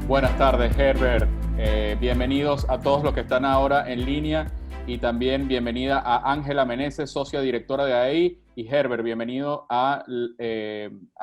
Buenas tardes, Herbert. Bienvenidos a todos los que están ahora en línea y también bienvenida a Ángela Meneses, socia directora de AEI. Y Herbert, bienvenido a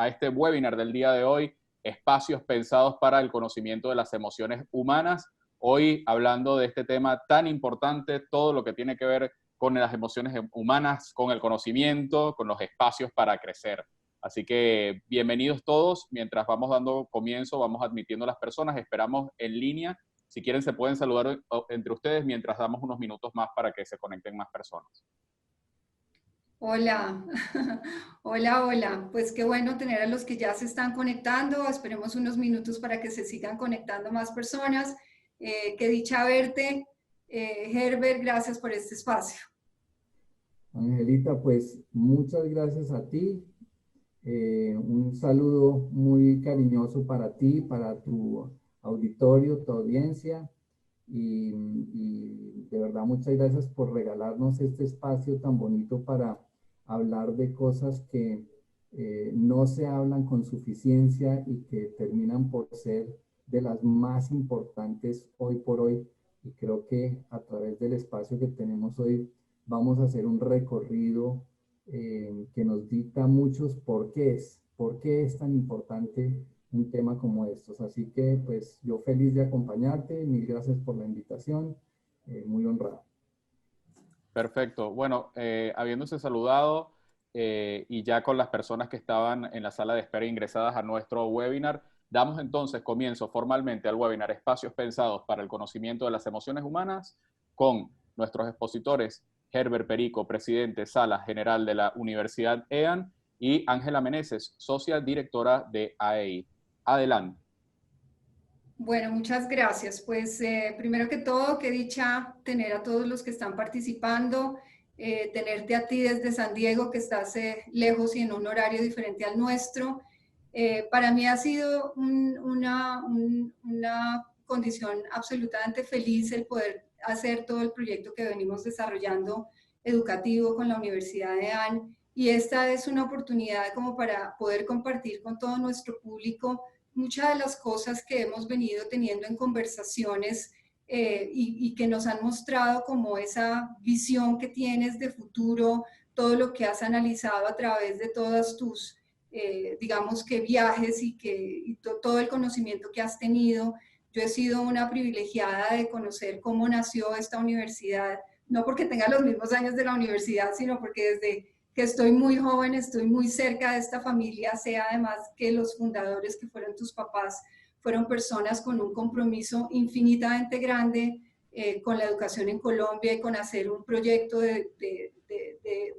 este webinar del día de hoy, Espacios pensados para el conocimiento de las emociones humanas. Hoy hablando de este tema tan importante, todo lo que tiene que ver con las emociones humanas, con el conocimiento, con los espacios para crecer. Así que bienvenidos todos. Mientras vamos dando comienzo, vamos admitiendo a las personas. Esperamos en línea. Si quieren, se pueden saludar entre ustedes mientras damos unos minutos más para que se conecten más personas. Hola, hola. Pues qué bueno tener a los que ya se están conectando. Esperemos unos minutos para que se sigan conectando más personas. Qué dicha verte. Herbert, gracias por este espacio. Angelita, pues muchas gracias a ti. Un saludo muy cariñoso para ti, para tu auditorio, tu audiencia. Y de verdad muchas gracias por regalarnos este espacio tan bonito para hablar de cosas que no se hablan con suficiencia y que terminan por ser de las más importantes hoy por hoy. Y creo que a través del espacio que tenemos hoy vamos a hacer un recorrido que nos dicta muchos por qué es tan importante un tema como estos. Así que pues yo feliz de acompañarte, mil gracias por la invitación, muy honrado. Perfecto. Bueno, habiéndose saludado y ya con las personas que estaban en la sala de espera ingresadas a nuestro webinar, damos entonces comienzo formalmente al webinar Espacios pensados para el conocimiento de las emociones humanas con nuestros expositores Herbert Perico, presidente Sala General de la Universidad EAN, y Ángela Meneses, socia directora de AEI. Adelante. Bueno, muchas gracias. Pues primero que todo, qué dicha tener a todos los que están participando, tenerte a ti desde San Diego, que estás lejos y en un horario diferente al nuestro. Para mí ha sido una condición absolutamente feliz el poder hacer todo el proyecto que venimos desarrollando educativo con la Universidad de AN, y esta es una oportunidad como para poder compartir con todo nuestro público muchas de las cosas que hemos venido teniendo en conversaciones y que nos han mostrado como esa visión que tienes de futuro, todo lo que has analizado a través de todas tus, digamos que viajes todo el conocimiento que has tenido. Yo he sido una privilegiada de conocer cómo nació esta universidad, no porque tenga los mismos años de la universidad, sino porque desde que estoy muy joven, estoy muy cerca de esta familia, sé además que los fundadores, que fueron tus papás, fueron personas con un compromiso infinitamente grande con la educación en Colombia y con hacer un proyecto de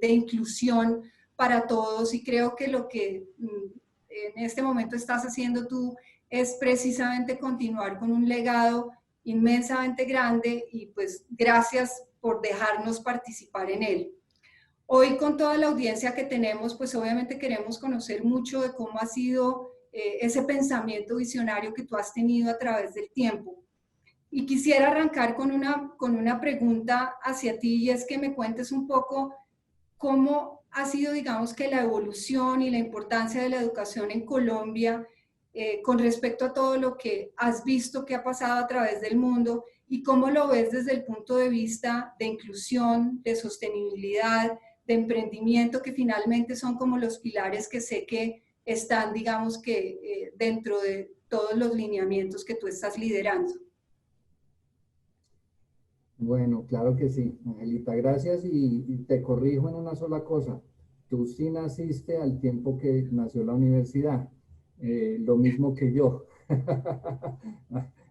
inclusión para todos. Y creo que lo que en este momento estás haciendo tú es precisamente continuar con un legado inmensamente grande, y pues gracias por dejarnos participar en él. Hoy, con toda la audiencia que tenemos, pues obviamente queremos conocer mucho de cómo ha sido ese pensamiento visionario que tú has tenido a través del tiempo. Y quisiera arrancar con una pregunta hacia ti, y es que me cuentes un poco cómo ha sido, digamos, que la evolución y la importancia de la educación en Colombia con respecto a todo lo que has visto que ha pasado a través del mundo, y cómo lo ves desde el punto de vista de inclusión, de sostenibilidad, de emprendimiento, que finalmente son como los pilares que sé que están, digamos que, dentro de todos los lineamientos que tú estás liderando. Bueno, claro que sí, Angelita, gracias y te corrijo en una sola cosa. Tú sí naciste al tiempo que nació la universidad, lo mismo que yo.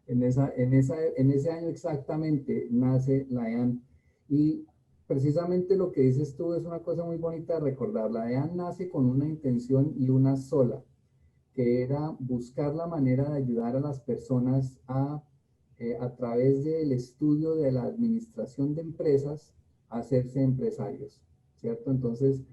En ese año exactamente nace la EAN, y precisamente lo que dices tú es una cosa muy bonita de recordar. La EAN nace con una intención y una sola, que era buscar la manera de ayudar a las personas a través del estudio de la administración de empresas, a hacerse empresarios, ¿cierto? Entonces,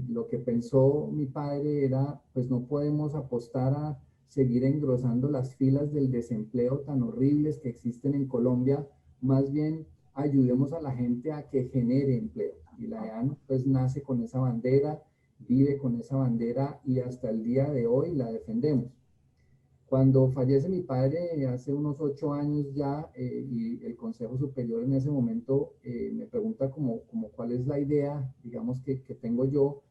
lo que pensó mi padre era, pues no podemos apostar a seguir engrosando las filas del desempleo tan horribles que existen en Colombia, más bien ayudemos a la gente a que genere empleo. Y la EAN pues nace con esa bandera, vive con esa bandera y hasta el día de hoy la defendemos. Cuando fallece mi padre hace unos 8 años ya, y el Consejo Superior en ese momento me pregunta como cuál es la idea, digamos, que tengo yo,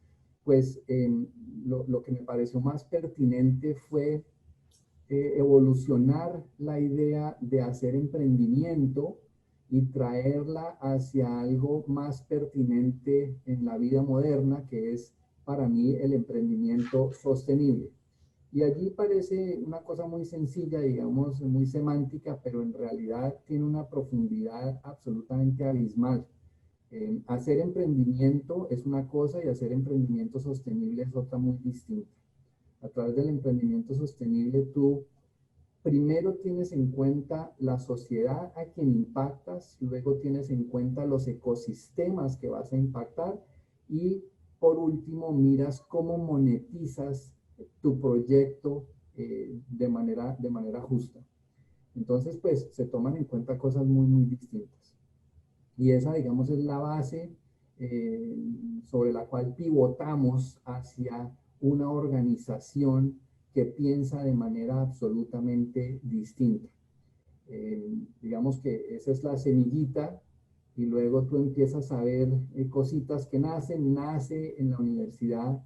pues lo que me pareció más pertinente fue evolucionar la idea de hacer emprendimiento y traerla hacia algo más pertinente en la vida moderna, que es para mí el emprendimiento sostenible. Y allí parece una cosa muy sencilla, digamos, muy semántica, pero en realidad tiene una profundidad absolutamente abismal. Hacer emprendimiento es una cosa y hacer emprendimiento sostenible es otra muy distinta. A través del emprendimiento sostenible tú primero tienes en cuenta la sociedad a quien impactas, luego tienes en cuenta los ecosistemas que vas a impactar y por último miras cómo monetizas tu proyecto de manera justa. Entonces, pues se toman en cuenta cosas muy distintas. Y esa, digamos, es la base sobre la cual pivotamos hacia una organización que piensa de manera absolutamente distinta. Digamos que esa es la semillita y luego tú empiezas a ver cositas que nace en la universidad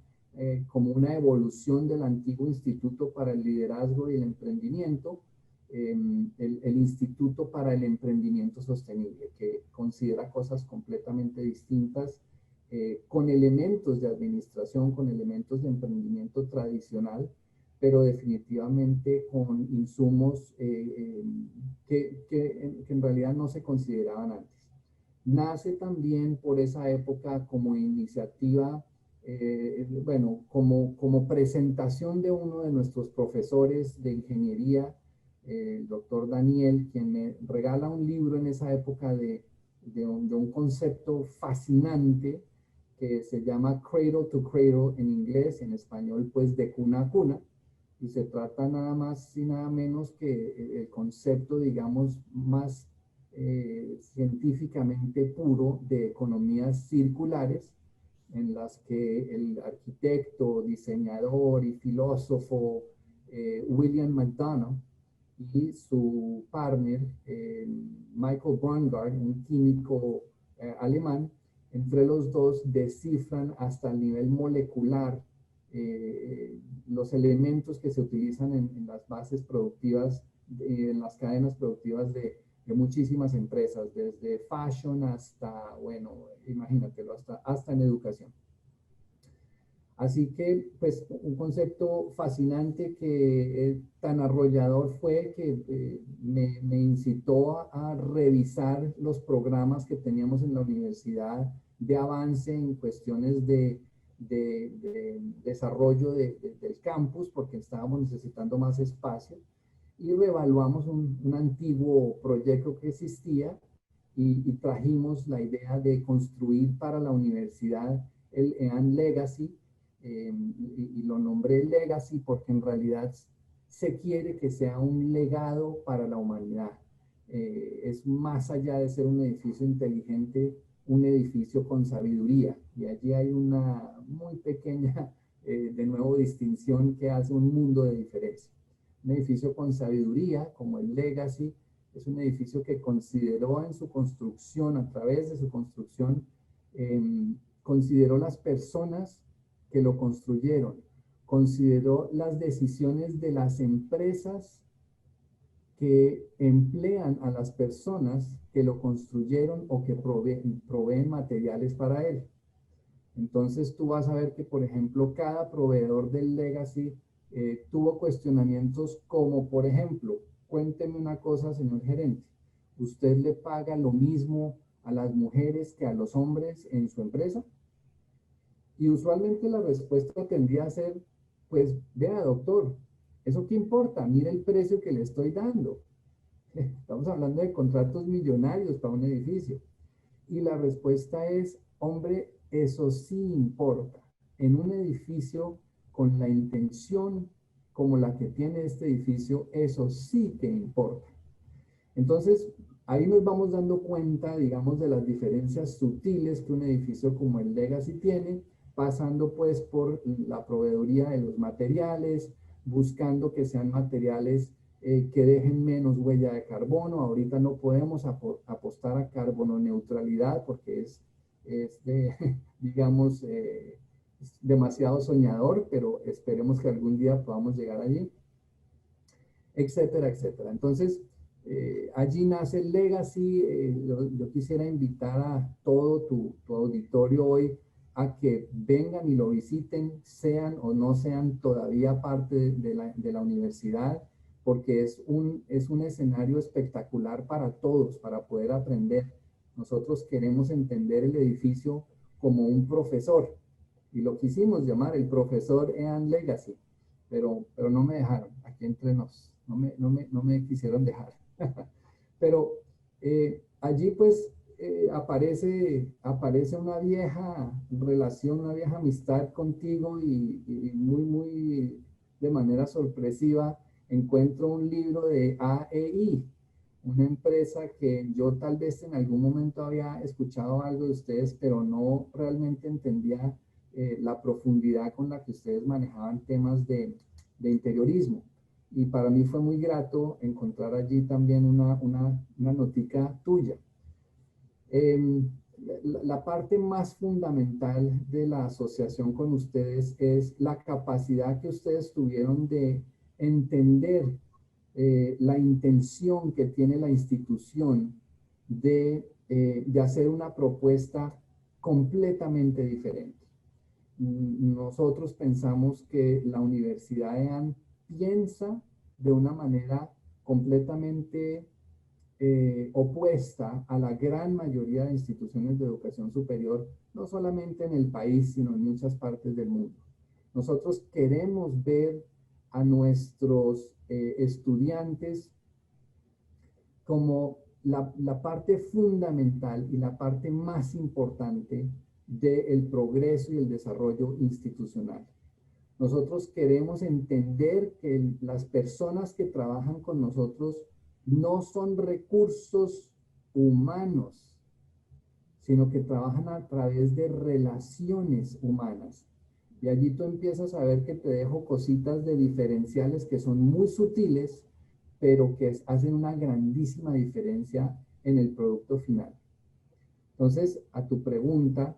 como una evolución del antiguo Instituto para el Liderazgo y el Emprendimiento, el Instituto para el Emprendimiento Sostenible, que considera cosas completamente distintas, con elementos de administración, con elementos de emprendimiento tradicional, pero definitivamente con insumos que en realidad no se consideraban antes. Nace también por esa época como iniciativa, bueno, como presentación de uno de nuestros profesores de ingeniería, el doctor Daniel, quien me regala un libro en esa época de un concepto fascinante que se llama Cradle to Cradle en inglés, en español pues de cuna a cuna, y se trata nada más y nada menos que el concepto, digamos, más científicamente puro de economías circulares, en las que el arquitecto, diseñador y filósofo William McDonough y su partner Michael Braungart, un químico alemán, entre los dos descifran hasta el nivel molecular los elementos que se utilizan en las bases productivas, en las cadenas productivas de muchísimas empresas, desde fashion hasta, bueno, imagínatelo, hasta en educación. Así que, pues, un concepto fascinante que tan arrollador fue que me incitó a revisar los programas que teníamos en la universidad de avance en cuestiones de desarrollo del campus, porque estábamos necesitando más espacio, y reevaluamos un antiguo proyecto que existía y trajimos la idea de construir para la universidad el EAN Legacy, y lo nombré Legacy porque en realidad se quiere que sea un legado para la humanidad. Es más allá de ser un edificio inteligente, un edificio con sabiduría. Y allí hay una muy pequeña, de nuevo, distinción que hace un mundo de diferencia. Un edificio con sabiduría, como el Legacy, es un edificio que consideró en su construcción, a través de su construcción, consideró las personas que lo construyeron, consideró las decisiones de las empresas que emplean a las personas que lo construyeron o que proveen materiales para él. Entonces tú vas a ver que, por ejemplo, cada proveedor del Legacy tuvo cuestionamientos como, por ejemplo, cuénteme una cosa, señor gerente, ¿usted le paga lo mismo a las mujeres que a los hombres en su empresa? Y usualmente la respuesta tendría a ser, pues, vea, doctor, ¿eso qué importa? Mire el precio que le estoy dando. Estamos hablando de contratos millonarios para un edificio. Y la respuesta es, hombre, eso sí importa. En un edificio con la intención como la que tiene este edificio, eso sí que importa. Entonces, ahí nos vamos dando cuenta, digamos, de las diferencias sutiles que un edificio como el Legacy tiene, pasando pues por la proveeduría de los materiales, buscando que sean materiales que dejen menos huella de carbono. Ahorita no podemos apostar a carbono neutralidad porque es de, digamos, es demasiado soñador, pero esperemos que algún día podamos llegar allí, etcétera, etcétera. Entonces, allí nace el Legacy. Yo quisiera invitar a todo tu auditorio hoy a que vengan y lo visiten, sean o no sean todavía parte de la universidad, porque es un escenario espectacular para todos, para poder aprender. Nosotros queremos entender el edificio como un profesor, y lo quisimos llamar el profesor EAN Legacy, pero no me dejaron, aquí entre nos, no me quisieron dejar. Pero allí pues aparece una vieja relación, una vieja amistad contigo y muy de manera sorpresiva encuentro un libro de AEI, una empresa que yo tal vez en algún momento había escuchado algo de ustedes, pero no realmente entendía la profundidad con la que ustedes manejaban temas de interiorismo. Y para mí fue muy grato encontrar allí también una notica tuya. La parte más fundamental de la asociación con ustedes es la capacidad que ustedes tuvieron de entender la intención que tiene la institución de hacer una propuesta completamente diferente. Nosotros pensamos que la Universidad de EAN piensa de una manera completamente opuesta a la gran mayoría de instituciones de educación superior, no solamente en el país, sino en muchas partes del mundo. Nosotros queremos ver a nuestros estudiantes como la parte fundamental y la parte más importante del progreso y el desarrollo institucional. Nosotros queremos entender que las personas que trabajan con nosotros no son recursos humanos, sino que trabajan a través de relaciones humanas. Y allí tú empiezas a ver que te dejo cositas de diferenciales que son muy sutiles, pero que hacen una grandísima diferencia en el producto final. Entonces, a tu pregunta,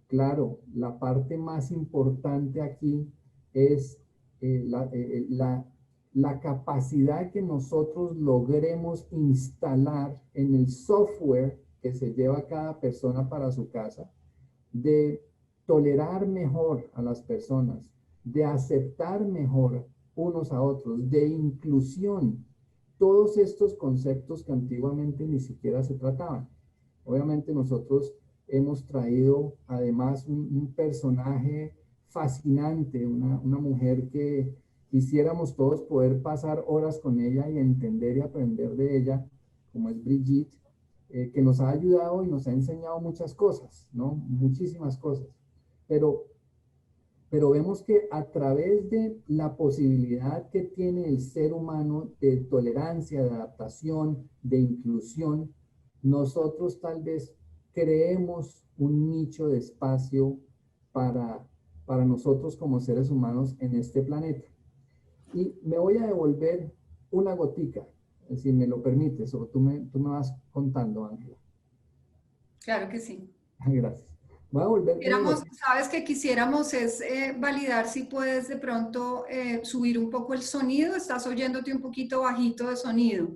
claro, la parte más importante aquí es la capacidad que nosotros logremos instalar en el software que se lleva cada persona para su casa, de tolerar mejor a las personas, de aceptar mejor unos a otros, de inclusión, todos estos conceptos que antiguamente ni siquiera se trataban. Obviamente nosotros hemos traído además un personaje fascinante, una mujer que quisiéramos todos poder pasar horas con ella y entender y aprender de ella, como es Brigitte, que nos ha ayudado y nos ha enseñado muchas cosas, ¿no? Muchísimas cosas. Pero vemos que a través de la posibilidad que tiene el ser humano de tolerancia, de adaptación, de inclusión, nosotros tal vez creemos un nicho de espacio para nosotros como seres humanos en este planeta. Y me voy a devolver una gotica, si me lo permites, o tú me vas contando, Ángela. Claro que sí. Gracias. Voy a volver. Sabes que quisiéramos es validar si puedes de pronto subir un poco el sonido. Estás oyéndote un poquito bajito de sonido.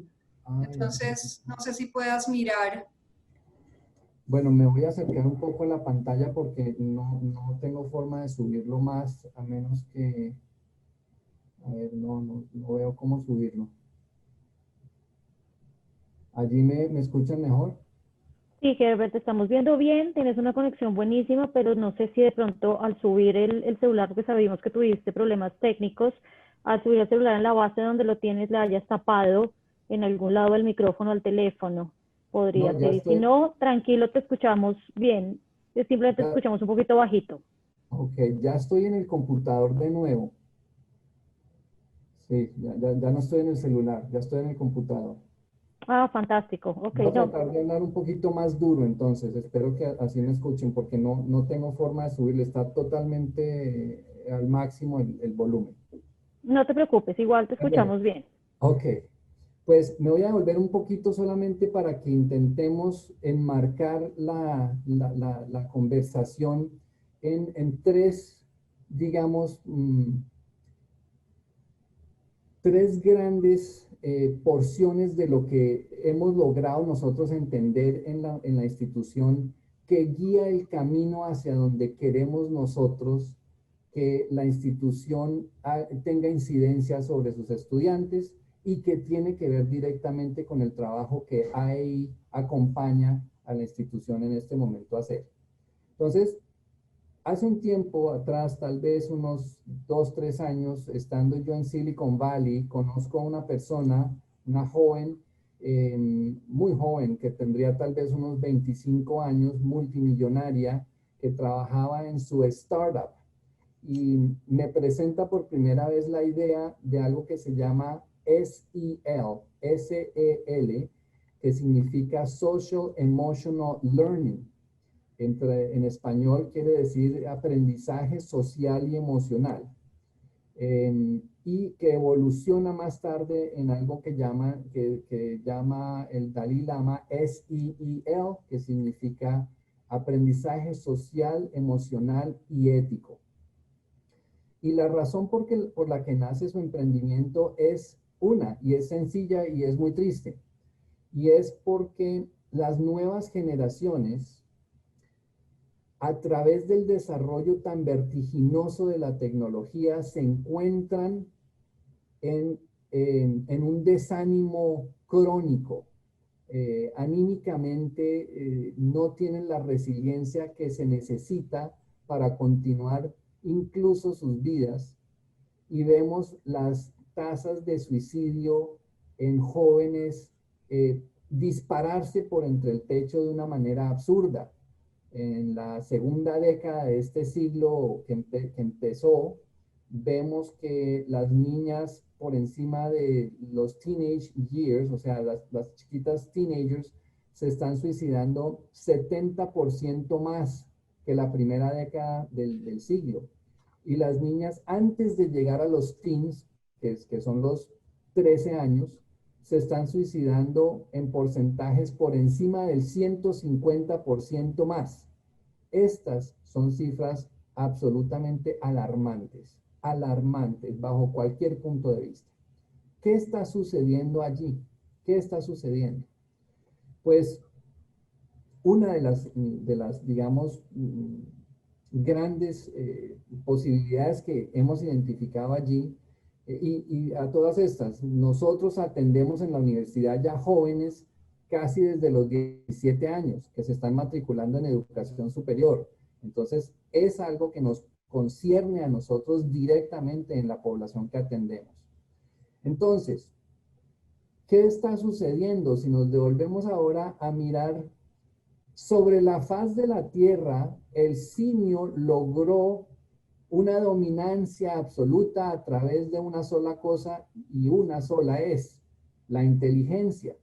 Entonces, no sé si puedas mirar. Bueno, me voy a acercar un poco a la pantalla porque no tengo forma de subirlo más, a menos que... A ver, no veo cómo subirlo. ¿Allí me escuchan mejor? Sí, Herbert, te estamos viendo bien, tienes una conexión buenísima, pero no sé si de pronto al subir el celular, porque sabemos que tuviste problemas técnicos, al subir el celular en la base donde lo tienes le hayas tapado en algún lado el micrófono al teléfono. Podría ser. Y si no, tranquilo, te escuchamos bien. Simplemente te escuchamos un poquito bajito. Ok, ya estoy en el computador de nuevo. Sí, ya no estoy en el celular, ya estoy en el computador. Ah, fantástico. Ok, voy a tratar de hablar un poquito más duro entonces. Espero que así me escuchen porque no tengo forma de subirle. Está totalmente al máximo el volumen. No te preocupes, igual te escuchamos bien. Ok, pues me voy a devolver un poquito solamente para que intentemos enmarcar la conversación en tres, digamos, tres grandes porciones de lo que hemos logrado nosotros entender en la institución que guía el camino hacia donde queremos nosotros que la institución tenga incidencia sobre sus estudiantes y que tiene que ver directamente con el trabajo que AEI acompaña a la institución en este momento a hacer. Entonces, hace un tiempo atrás, tal vez unos 2, 3 años, estando yo en Silicon Valley, conozco a una persona, una joven, muy joven, que tendría tal vez unos 25 años, multimillonaria, que trabajaba en su startup. Y me presenta por primera vez la idea de algo que se llama SEL, S-E-L, que significa Social Emotional Learning. En español quiere decir aprendizaje social y emocional, y que evoluciona más tarde en algo que llama el Dalai Lama SEEL, que significa aprendizaje social, emocional y ético. Y la razón por la que nace su emprendimiento es una, y es sencilla y es muy triste, y es porque las nuevas generaciones, a través del desarrollo tan vertiginoso de la tecnología, se encuentran en un desánimo crónico. Anímicamente no tienen la resiliencia que se necesita para continuar incluso sus vidas, y vemos las tasas de suicidio en jóvenes dispararse por entre el techo de una manera absurda. En la segunda década de este siglo que empezó, vemos que las niñas por encima de los teenage years, o sea, las chiquitas teenagers, se están suicidando 70% más que la primera década del siglo. Y las niñas antes de llegar a los teens, que son los 13 años, se están suicidando en porcentajes por encima del 150% más. Estas son cifras absolutamente alarmantes bajo cualquier punto de vista. ¿Qué está sucediendo allí? ¿Qué está sucediendo? Pues una de las digamos, grandes posibilidades que hemos identificado allí, y a todas estas, nosotros atendemos en la universidad ya jóvenes casi desde los 17 años que se están matriculando en educación superior. Entonces, es algo que nos concierne a nosotros directamente en la población que atendemos. Entonces, ¿qué está sucediendo? Si nos devolvemos ahora a mirar sobre la faz de la Tierra, el simio logró una dominancia absoluta a través de una sola cosa, y una sola es la inteligencia.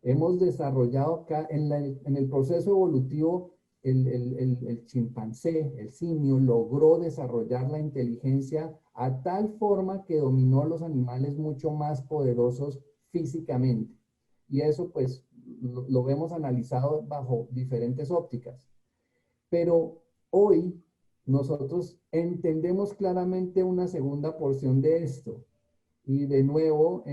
Hemos desarrollado en el proceso evolutivo, el chimpancé, el simio, logró desarrollar la inteligencia a tal forma que dominó los animales mucho más poderosos físicamente. Y eso pues lo vemos analizado bajo diferentes ópticas. Pero hoy nosotros entendemos claramente una segunda porción de esto. Y de nuevo,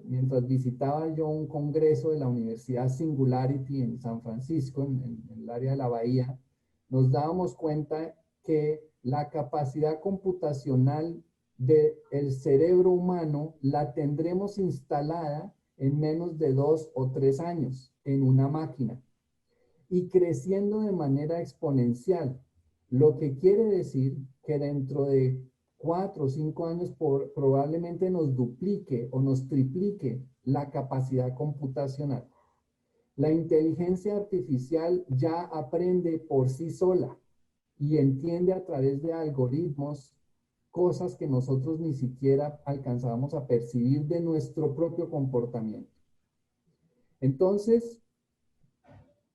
mientras visitaba yo un congreso de la Universidad Singularity en San Francisco, en el área de la Bahía, nos dábamos cuenta que la capacidad computacional del cerebro humano la tendremos instalada en menos de 2 o 3 años en una máquina, y creciendo de manera exponencial, lo que quiere decir que dentro de 4 o 5 años probablemente nos duplique o nos triplique la capacidad computacional. La inteligencia artificial ya aprende por sí sola y entiende a través de algoritmos cosas que nosotros ni siquiera alcanzábamos a percibir de nuestro propio comportamiento. Entonces,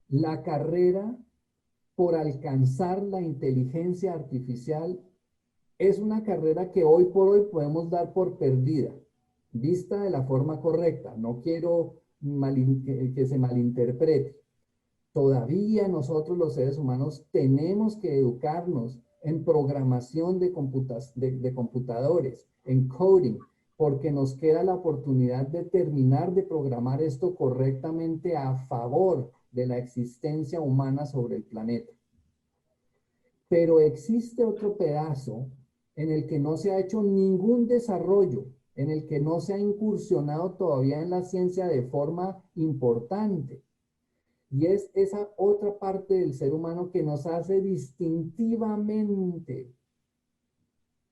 la carrera por alcanzar la inteligencia artificial es una carrera que hoy por hoy podemos dar por perdida, vista de la forma correcta. No quiero que se malinterprete. Todavía nosotros los seres humanos tenemos que educarnos en programación de computadores, en coding, porque nos queda la oportunidad de terminar de programar esto correctamente a favor de la existencia humana sobre el planeta. Pero existe otro pedazo en el que no se ha hecho ningún desarrollo, en el que no se ha incursionado todavía en la ciencia de forma importante. Y es esa otra parte del ser humano que nos hace distintivamente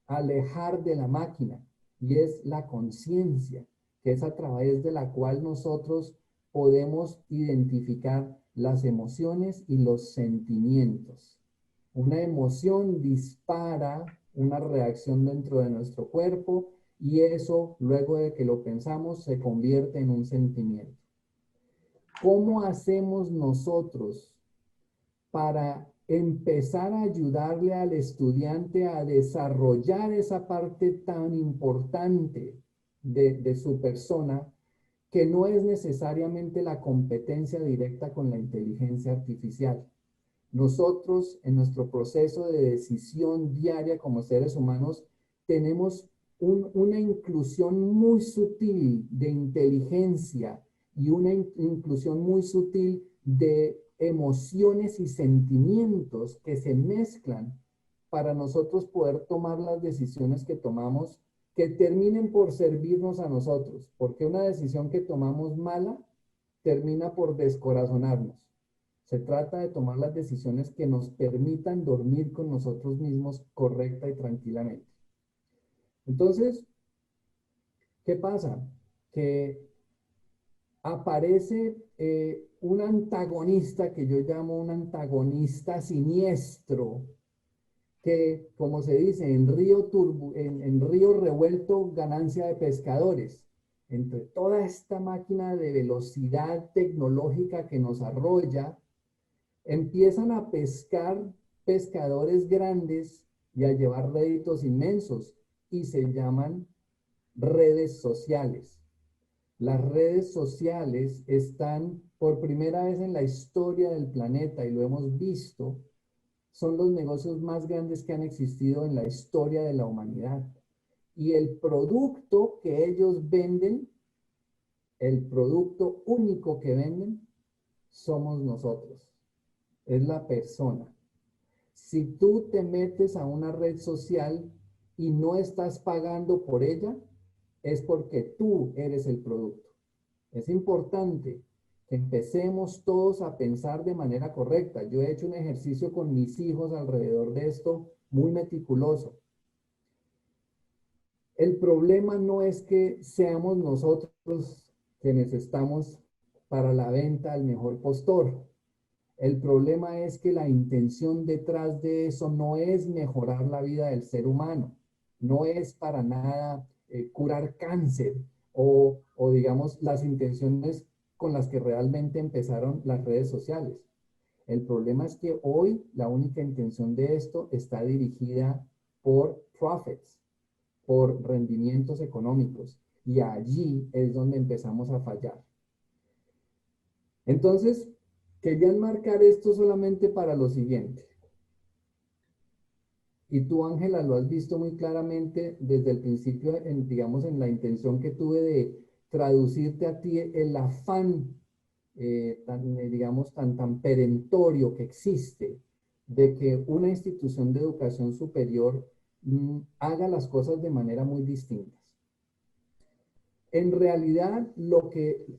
alejar de la máquina, y es la conciencia, que es a través de la cual nosotros podemos identificar las emociones y los sentimientos. Una emoción dispara una reacción dentro de nuestro cuerpo y eso, luego de que lo pensamos, se convierte en un sentimiento. ¿Cómo hacemos nosotros para empezar a ayudarle al estudiante a desarrollar esa parte tan importante de su persona, que no es necesariamente la competencia directa con la inteligencia artificial? Nosotros, en nuestro proceso de decisión diaria como seres humanos, tenemos una inclusión muy sutil de inteligencia y una inclusión muy sutil de emociones y sentimientos que se mezclan para nosotros poder tomar las decisiones que tomamos, que terminen por servirnos a nosotros, porque una decisión que tomamos mala termina por descorazonarnos. Se trata de tomar las decisiones que nos permitan dormir con nosotros mismos correcta y tranquilamente. Entonces, ¿qué pasa? Que aparece un antagonista que yo llamo un antagonista siniestro, que, como se dice, en río revuelto, ganancia de pescadores. Entre toda esta máquina de velocidad tecnológica que nos arrolla, empiezan a pescar pescadores grandes y a llevar réditos inmensos, y se llaman redes sociales. Las redes sociales están por primera vez en la historia del planeta, y lo hemos visto, son los negocios más grandes que han existido en la historia de la humanidad. Y el producto que ellos venden, el producto único que venden, somos nosotros. Es la persona. Si tú te metes a una red social y no estás pagando por ella, es porque tú eres el producto. Es importante que empecemos todos a pensar de manera correcta. Yo he hecho un ejercicio con mis hijos alrededor de esto muy meticuloso. El problema no es que seamos nosotros quienes estamos para la venta al mejor postor. El problema es que la intención detrás de eso no es mejorar la vida del ser humano, no es para nada curar cáncer o digamos las intenciones con las que realmente empezaron las redes sociales. El problema es que hoy la única intención de esto está dirigida por profits, por rendimientos económicos, y allí es donde empezamos a fallar. Entonces, quería enmarcar esto solamente para lo siguiente. Y tú, Ángela, lo has visto muy claramente desde el principio, digamos, en la intención que tuve de traducirte a ti el afán, digamos, tan perentorio que existe de que una institución de educación superior haga las cosas de manera muy distinta. En realidad,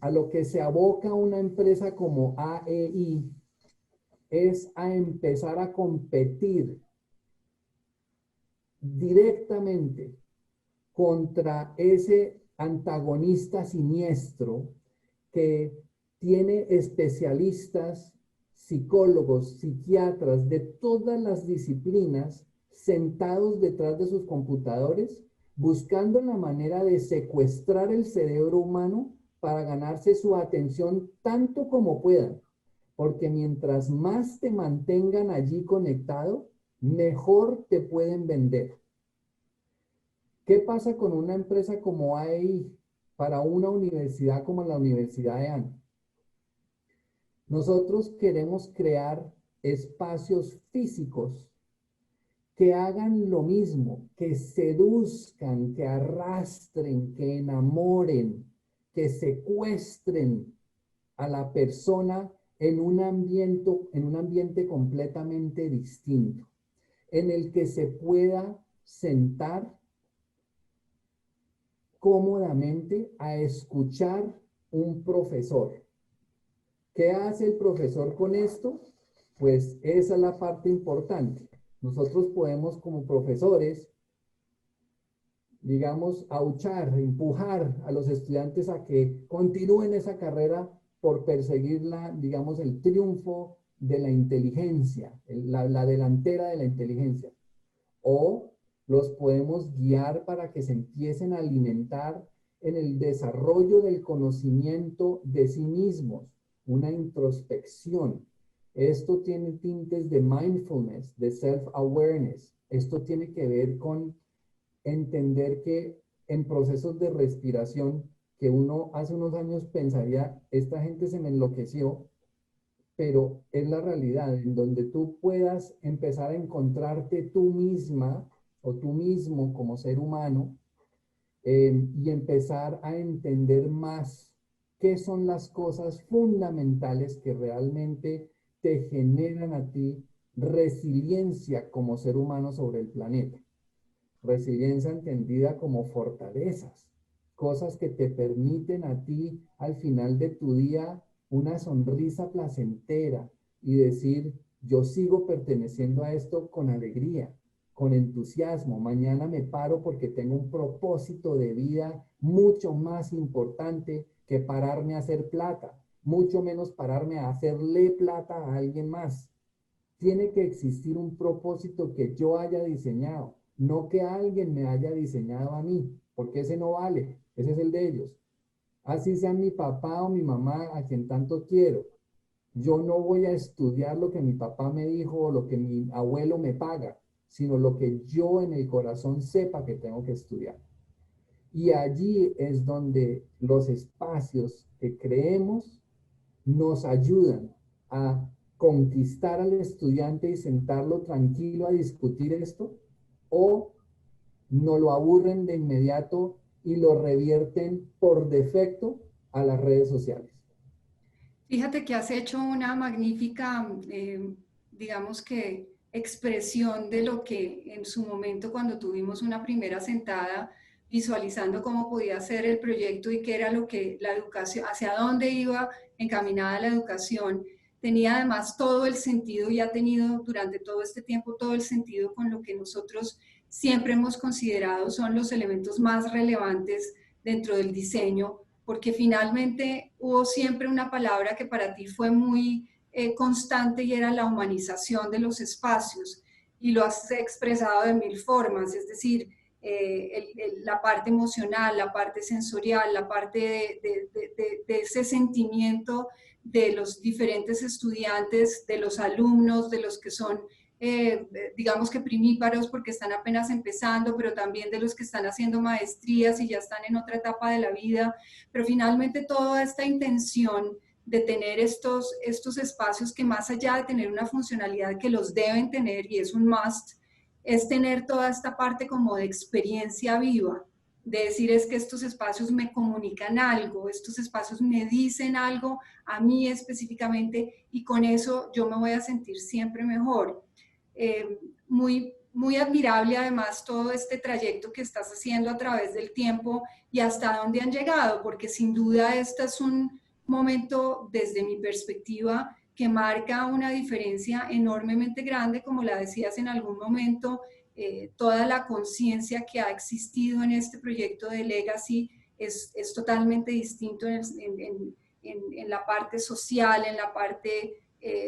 a lo que se aboca una empresa como AEI es a empezar a competir directamente contra ese antagonista siniestro que tiene especialistas, psicólogos, psiquiatras de todas las disciplinas sentados detrás de sus computadores, buscando la manera de secuestrar el cerebro humano para ganarse su atención tanto como puedan. Porque mientras más te mantengan allí conectado, mejor te pueden vender. ¿Qué pasa con una empresa como AEI para una universidad como la Universidad de AN? Nosotros queremos crear espacios físicos que hagan lo mismo, que seduzcan, que arrastren, que enamoren, que secuestren a la persona en un ambiente completamente distinto, en el que se pueda sentar cómodamente a escuchar un profesor. ¿Qué hace el profesor con esto? Pues esa es la parte importante. Nosotros podemos, como profesores, digamos, auchar, empujar a los estudiantes a que continúen esa carrera por perseguir digamos, el triunfo de la inteligencia, la delantera de la inteligencia. O los podemos guiar para que se empiecen a alimentar en el desarrollo del conocimiento de sí mismos, una introspección. Esto tiene tintes de mindfulness, de self-awareness. Esto tiene que ver con entender que en procesos de respiración, que uno hace unos años pensaría, esta gente se me enloqueció, pero es la realidad, en donde tú puedas empezar a encontrarte tú misma o tú mismo como ser humano y empezar a entender más qué son las cosas fundamentales que realmente te generan a ti resiliencia como ser humano sobre el planeta. Resiliencia entendida como fortalezas, cosas que te permiten a ti al final de tu día una sonrisa placentera y decir, yo sigo perteneciendo a esto con alegría, con entusiasmo. Mañana me paro porque tengo un propósito de vida mucho más importante que pararme a hacer plata, mucho menos pararme a hacerle plata a alguien más. Tiene que existir un propósito que yo haya diseñado, no que alguien me haya diseñado a mí, porque ese no vale, ese es el de ellos. Así sea mi papá o mi mamá a quien tanto quiero. Yo no voy a estudiar lo que mi papá me dijo o lo que mi abuelo me paga, sino lo que yo en el corazón sepa que tengo que estudiar. Y allí es donde los espacios que creemos nos ayudan a conquistar al estudiante y sentarlo tranquilo a discutir esto, o no lo aburren de inmediato y lo revierten por defecto a las redes sociales. Fíjate que has hecho una magnífica, digamos que, expresión de lo que en su momento, cuando tuvimos una primera sentada, visualizando cómo podía ser el proyecto y qué era lo que la educación, hacia dónde iba encaminada la educación, tenía además todo el sentido y ha tenido durante todo este tiempo todo el sentido con lo que nosotros siempre hemos considerado son los elementos más relevantes dentro del diseño, porque finalmente hubo siempre una palabra que para ti fue muy constante y era la humanización de los espacios, y lo has expresado de mil formas, es decir, la parte emocional, la parte sensorial, la parte de ese sentimiento de los diferentes estudiantes, de los alumnos, de los que son digamos que primíparos porque están apenas empezando, pero también de los que están haciendo maestrías y ya están en otra etapa de la vida, pero finalmente toda esta intención de tener estos espacios que más allá de tener una funcionalidad que los deben tener y es un must, es tener toda esta parte como de experiencia viva, de decir es que estos espacios me comunican algo, estos espacios me dicen algo a mí específicamente y con eso yo me voy a sentir siempre mejor. Muy admirable además todo este trayecto que estás haciendo a través del tiempo y hasta dónde han llegado, porque sin duda este es un momento desde mi perspectiva que marca una diferencia enormemente grande, como la decías en algún momento, toda la conciencia que ha existido en este proyecto de Legacy es totalmente distinto en la parte social, en la parte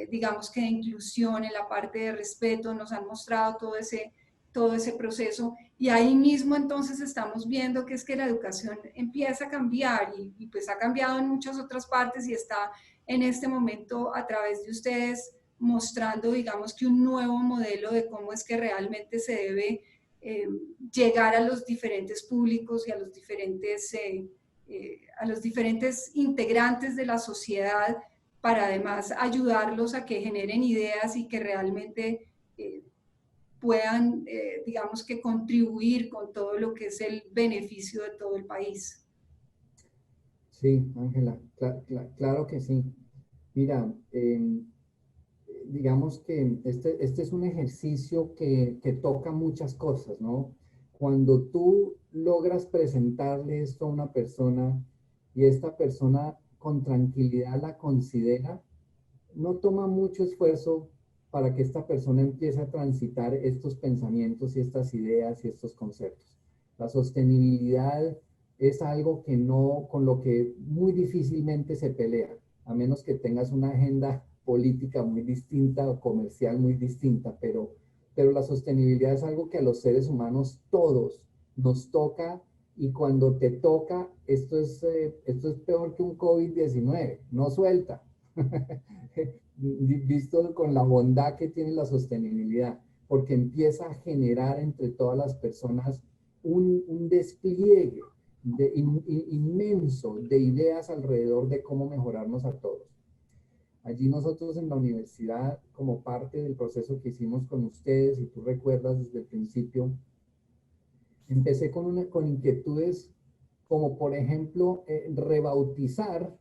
digamos que de inclusión, en la parte de respeto, nos han mostrado todo ese proceso y ahí mismo entonces estamos viendo que es que la educación empieza a cambiar y pues ha cambiado en muchas otras partes y está en este momento a través de ustedes mostrando digamos que un nuevo modelo de cómo es que realmente se debe llegar a los diferentes públicos y a los diferentes integrantes de la sociedad, para además ayudarlos a que generen ideas y que realmente puedan, digamos que contribuir con todo lo que es el beneficio de todo el país. Sí, Ángela, claro que sí. Mira, digamos que este es un ejercicio que toca muchas cosas, ¿no? Cuando tú logras presentarle esto a una persona y esta persona con tranquilidad la considera, no toma mucho esfuerzo para que esta persona empiece a transitar estos pensamientos y estas ideas y estos conceptos. La sostenibilidad es algo que no, con lo que muy difícilmente se pelea, a menos que tengas una agenda política muy distinta o comercial muy distinta, pero la sostenibilidad es algo que a los seres humanos todos nos toca, y cuando te toca, esto es peor que un COVID-19, no suelta. Visto con la bondad que tiene la sostenibilidad, porque empieza a generar entre todas las personas un despliegue inmenso de ideas alrededor de cómo mejorarnos a todos. Allí nosotros en la universidad, como parte del proceso que hicimos con ustedes, y tú recuerdas desde el principio, empecé con inquietudes como, por ejemplo, rebautizar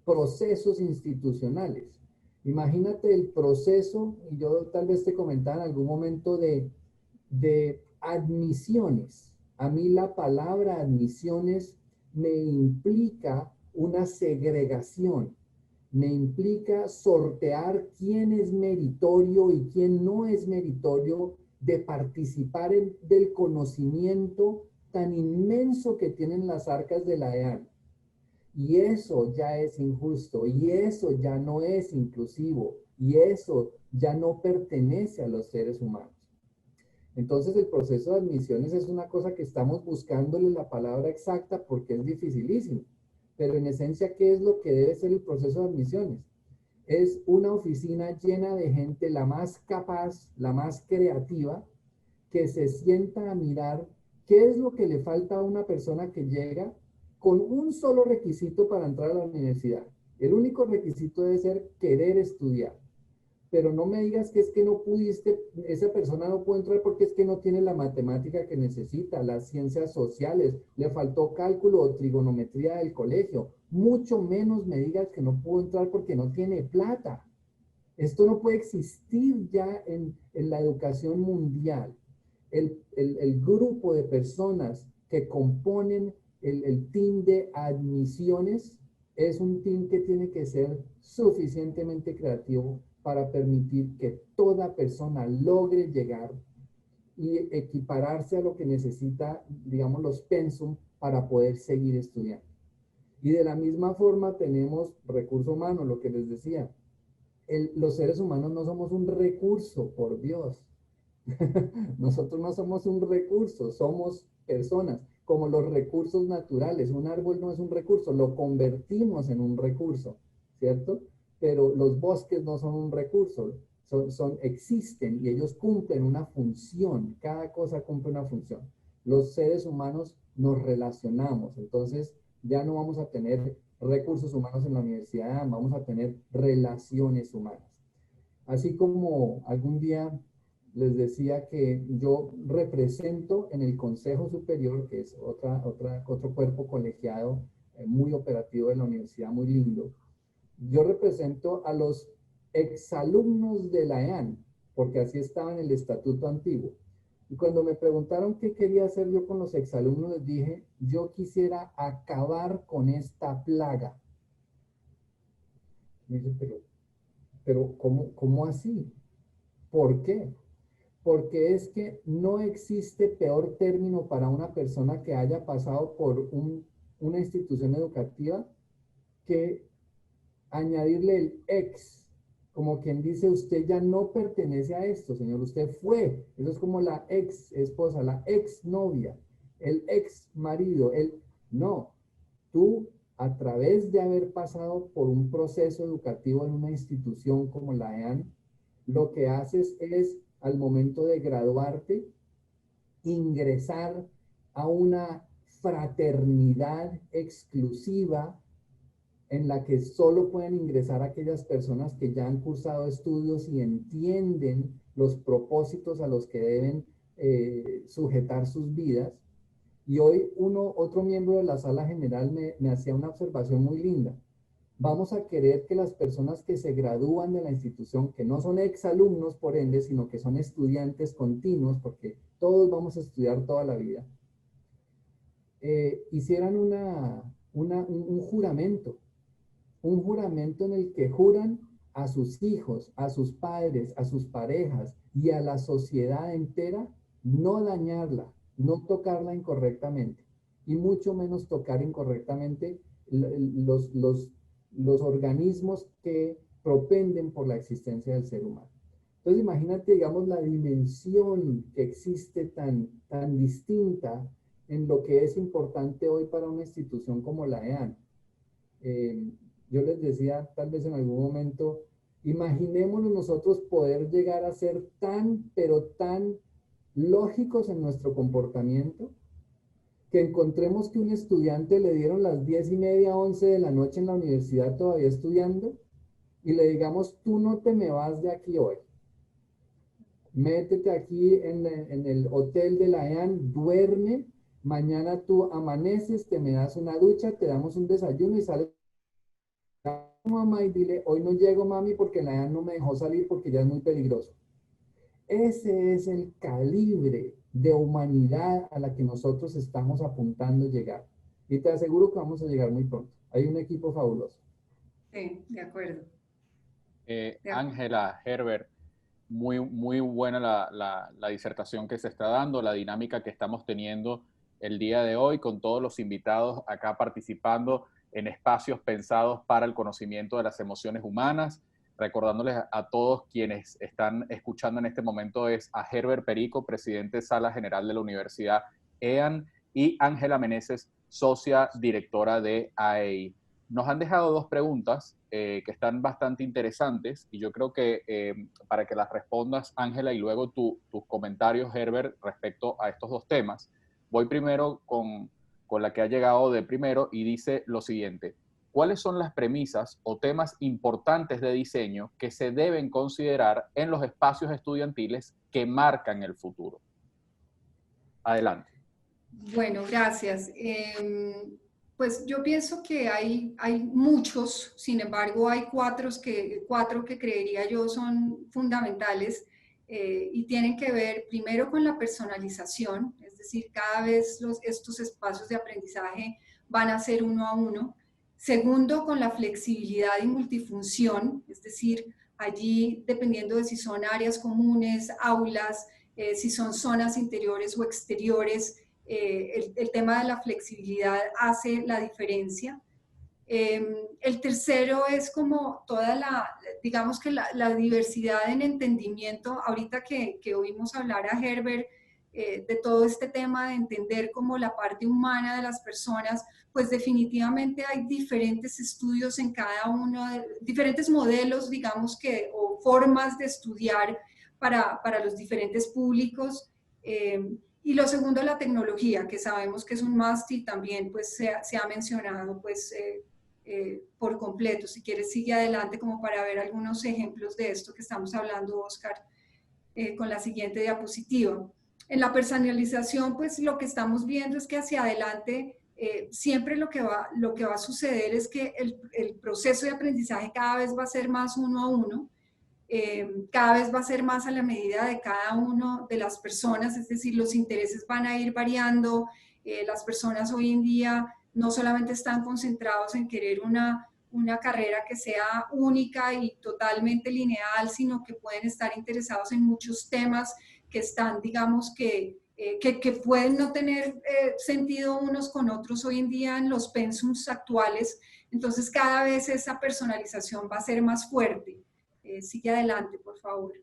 procesos institucionales. Imagínate el proceso, y yo tal vez te comentaba en algún momento, de admisiones. A mí la palabra admisiones me implica una segregación, me implica sortear quién es meritorio y quién no es meritorio de participar del conocimiento tan inmenso que tienen las arcas de la EAN. Y eso ya es injusto, y eso ya no es inclusivo, y eso ya no pertenece a los seres humanos. Entonces el proceso de admisiones es una cosa que estamos buscándole la palabra exacta porque es dificilísimo. Pero en esencia, ¿qué es lo que debe ser el proceso de admisiones? Es una oficina llena de gente, la más capaz, la más creativa, que se sienta a mirar qué es lo que le falta a una persona que llega con un solo requisito para entrar a la universidad. El único requisito debe ser querer estudiar. Pero no me digas que es que no pudiste, esa persona no puede entrar porque es que no tiene la matemática que necesita, las ciencias sociales, le faltó cálculo o trigonometría del colegio. Mucho menos me digas que no pudo entrar porque no tiene plata. Esto no puede existir ya en la educación mundial. El grupo de personas que componen el team de admisiones es un team que tiene que ser suficientemente creativo para permitir que toda persona logre llegar y equipararse a lo que necesita, digamos, los pensum para poder seguir estudiando. Y de la misma forma tenemos recurso humano, lo que les decía. Los seres humanos no somos un recurso, por Dios. Nosotros no somos un recurso, somos personas, como los recursos naturales. Un árbol no es un recurso, lo convertimos en un recurso, ¿cierto? Pero los bosques no son un recurso, existen y ellos cumplen una función, cada cosa cumple una función. Los seres humanos nos relacionamos, entonces ya no vamos a tener recursos humanos en la universidad, vamos a tener relaciones humanas. Así como algún día les decía que yo represento en el Consejo Superior, que es otro cuerpo colegiado muy operativo de la universidad, muy lindo. Yo represento a los exalumnos de la EAN, porque así estaba en el estatuto antiguo. Y cuando me preguntaron qué quería hacer yo con los exalumnos, les dije, yo quisiera acabar con esta plaga. Me dice, pero ¿cómo así? ¿Por qué? Porque es que no existe peor término para una persona que haya pasado por una institución educativa que añadirle el ex, como quien dice, usted ya no pertenece a esto, señor, usted fue. Eso es como la ex esposa, la ex novia, el ex marido, no, tú a través de haber pasado por un proceso educativo en una institución como la EAN, lo que haces es, al momento de graduarte, ingresar a una fraternidad exclusiva en la que solo pueden ingresar aquellas personas que ya han cursado estudios y entienden los propósitos a los que deben sujetar sus vidas. Y hoy otro miembro de la sala general me hacía una observación muy linda. Vamos a querer que las personas que se gradúan de la institución, que no son exalumnos por ende, sino que son estudiantes continuos, porque todos vamos a estudiar toda la vida, hicieran un juramento en el que juran a sus hijos, a sus padres, a sus parejas y a la sociedad entera no dañarla, no tocarla incorrectamente y mucho menos tocar incorrectamente los organismos que propenden por la existencia del ser humano. Entonces imagínate, digamos, la dimensión que existe tan distinta en lo que es importante hoy para una institución como la EAN. Yo les decía, tal vez en algún momento, imaginémonos nosotros poder llegar a ser pero tan lógicos en nuestro comportamiento, que encontremos que un estudiante le dieron las 10:30, 11 de la noche en la universidad todavía estudiando, y le digamos, tú no te me vas de aquí hoy. Métete aquí en el hotel de la EAN, duerme, mañana tú amaneces, te me das una ducha, te damos un desayuno y sales a mamá y dile, hoy no llego mami porque la EAN no me dejó salir porque ya es muy peligroso. Ese es el calibre de humanidad a la que nosotros estamos apuntando a llegar. Y te aseguro que vamos a llegar muy pronto. Hay un equipo fabuloso. Sí, de acuerdo. Ángela, Herbert, muy buena la disertación que se está dando, la dinámica que estamos teniendo el día de hoy con todos los invitados acá participando en espacios pensados para el conocimiento de las emociones humanas. Recordándoles a todos quienes están escuchando en este momento es a Herbert Perico, presidente de Sala General de la Universidad EAN, y Ángela Meneses, socia directora de AEI. Nos han dejado dos preguntas que están bastante interesantes y yo creo que para que las respondas, Ángela, y luego tus comentarios, Herbert, respecto a estos dos temas. Voy primero con la que ha llegado de primero y dice lo siguiente. ¿Cuáles son las premisas o temas importantes de diseño que se deben considerar en los espacios estudiantiles que marcan el futuro? Adelante. Bueno, gracias. Pues yo pienso que hay muchos, sin embargo hay cuatro que creería yo son fundamentales y tienen que ver primero con la personalización, es decir, cada vez estos espacios de aprendizaje van a ser uno a uno. Segundo, con la flexibilidad y multifunción, es decir, allí dependiendo de si son áreas comunes, aulas, si son zonas interiores o exteriores, el tema de la flexibilidad hace la diferencia. El tercero es como digamos que la diversidad en entendimiento. Ahorita que oímos hablar a Herbert de todo este tema de entender como la parte humana de las personas, pues definitivamente hay diferentes estudios en cada uno, diferentes modelos, digamos que, o formas de estudiar para los diferentes públicos. Y lo segundo, la tecnología, que sabemos que es un must y también pues se ha mencionado pues por completo. Si quieres sigue adelante como para ver algunos ejemplos de esto que estamos hablando, Oscar, con la siguiente diapositiva. En la personalización, pues lo que estamos viendo es que hacia adelante siempre lo que va a suceder es que el proceso de aprendizaje cada vez va a ser más uno a uno, cada vez va a ser más a la medida de cada uno de las personas, es decir, los intereses van a ir variando, las personas hoy en día no solamente están concentrados en querer una carrera que sea única y totalmente lineal, sino que pueden estar interesados en muchos temas que están, digamos, que pueden no tener sentido unos con otros hoy en día en los pensums actuales. Entonces, cada vez esa personalización va a ser más fuerte. Sigue adelante, por favor.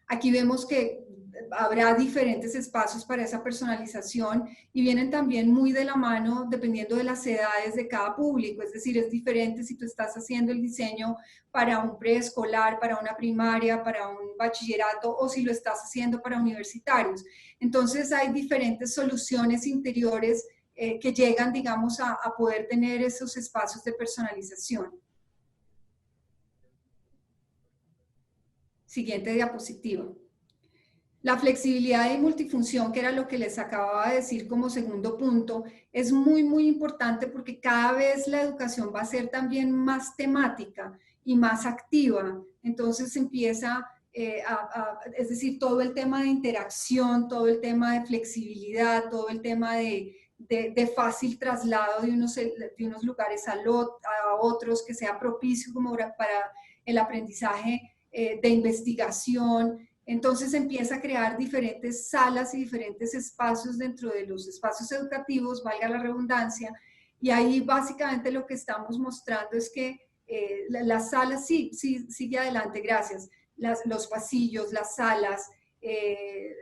Aquí vemos que habrá diferentes espacios para esa personalización y vienen también muy de la mano dependiendo de las edades de cada público, es decir, es diferente si tú estás haciendo el diseño para un preescolar, para una primaria, para un bachillerato o si lo estás haciendo para universitarios. Entonces hay diferentes soluciones interiores que llegan, digamos, a poder tener esos espacios de personalización. Siguiente diapositiva. La flexibilidad y multifunción, que era lo que les acababa de decir como segundo punto, es muy, muy importante porque cada vez la educación va a ser también más temática y más activa. Entonces empieza, es decir, todo el tema de interacción, todo el tema de flexibilidad, todo el tema de fácil traslado de unos lugares a otros, que sea propicio como para el aprendizaje de investigación. Entonces empieza a crear diferentes salas y diferentes espacios dentro de los espacios educativos, valga la redundancia, y ahí básicamente lo que estamos mostrando es que las salas, sigue adelante, gracias, los pasillos, las salas,